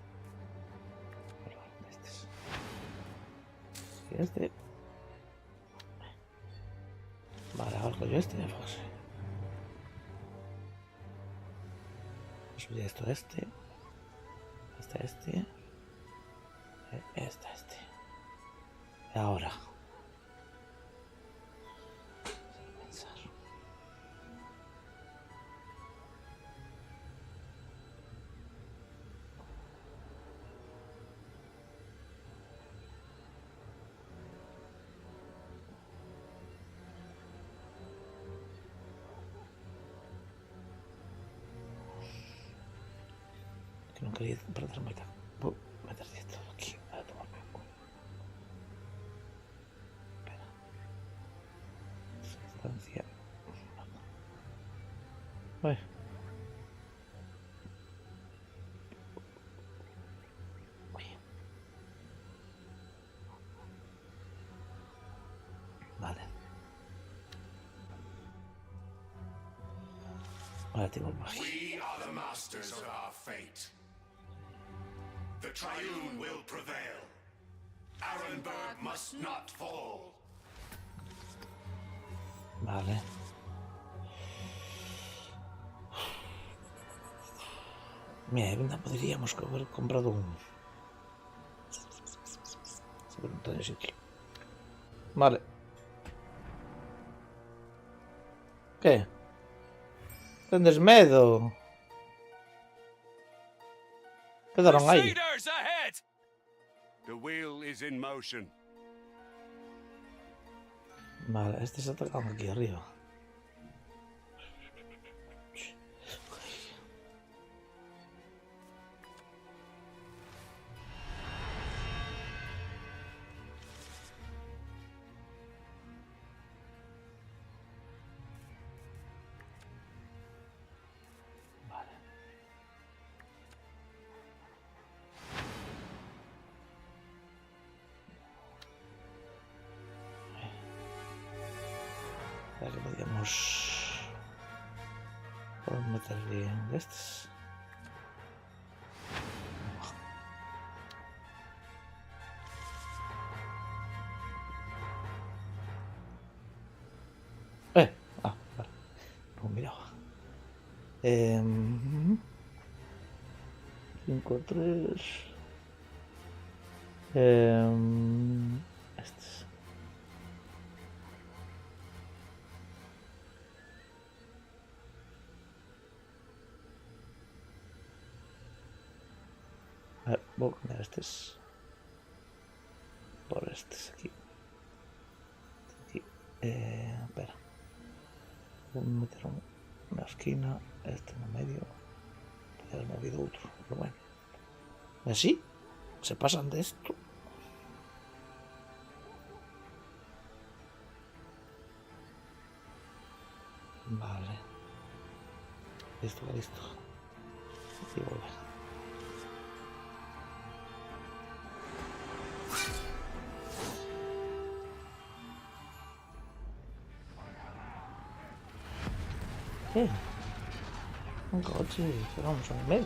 Estes. E este... Vale, ahora coño este, pues. Subir esto a este. Este a este. Este a este. Y ahora. Pensar. Que non quería perder moita. Vou meter esto aquí a tomar poco. Espera. Distancia. Uy. Uy. Vale. Ahora tengo magia. We are the masters of our fate. The Triune will prevail. Arenberg must not fall. Vale. Mira, podríamos haber comprado un... Seguro no sitio. Vale. ¿Qué? Tendes medo. Quedaron aí. Crusaders ahead! The wheel is in motion. Vale, este se atacan aquí arriba. Podemos meter bien de estos. Vale. No miraba. 5-3. Estos. A ver, voy a cambiar estos por estos aquí. Espera. Voy a meter una esquina, este en el medio. Podría haber movido otro, pero bueno. Así se pasan de esto. Vale. Listo. Y volver. Un coche, pero vamos en medio.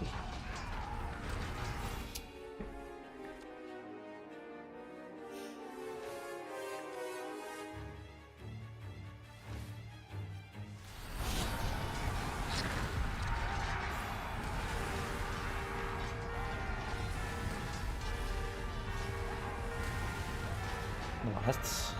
No gastes.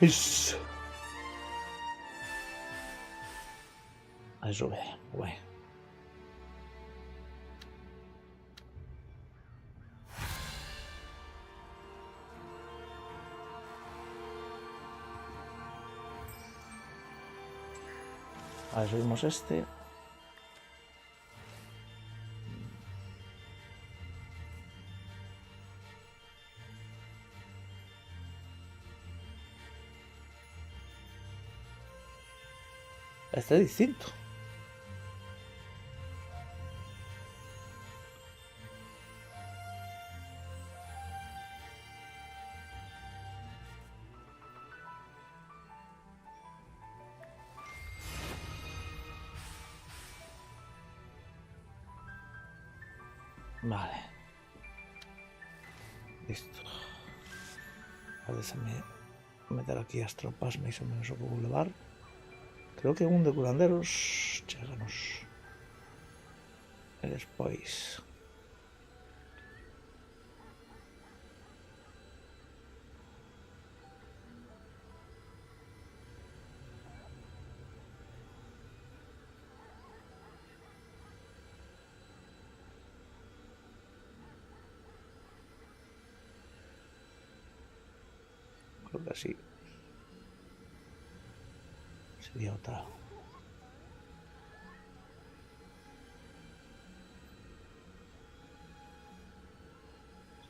Eso. Eso ve, bueno. A ver, subimos este. Este es distinto. Vale. Listo. Ahora déjame meter aquí las tropas más o menos o puedo levar. Creo que un de curanderos cheganos. E despois creo que así sería otra.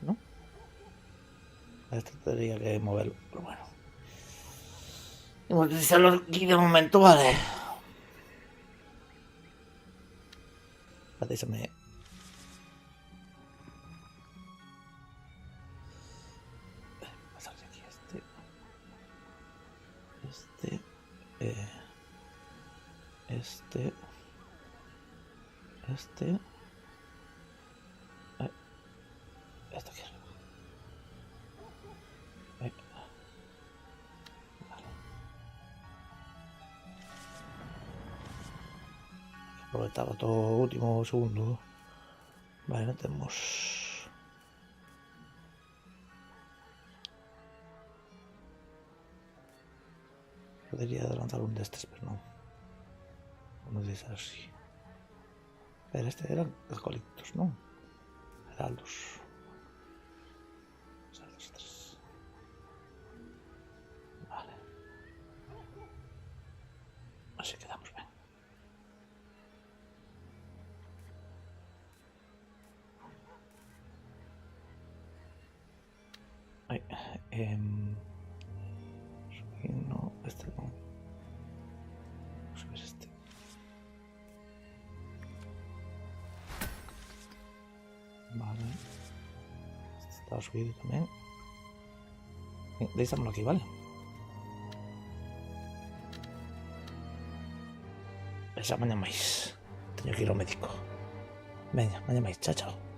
¿No? Esto tendría que moverlo, pero bueno. Tengo que utilizarlo aquí de momento, vale. Patísame. Pasarse aquí este. Esto aquí arriba. Vale. Aprovechaba todo último segundo. Vale, no tenemos. Podría adelantar un de estos, pero no. No dice así. Pero este eran acolitos, ¿no? Heraldos. Heraldos 3. Vale. Así quedamos bien. Ay. No, este no. Subir este. Vale. Este está subido también. Deixámoslo aquí, vale. Esa mañana máis. Teño que ir ao médico. Veña, mañana máis. Chao, chao.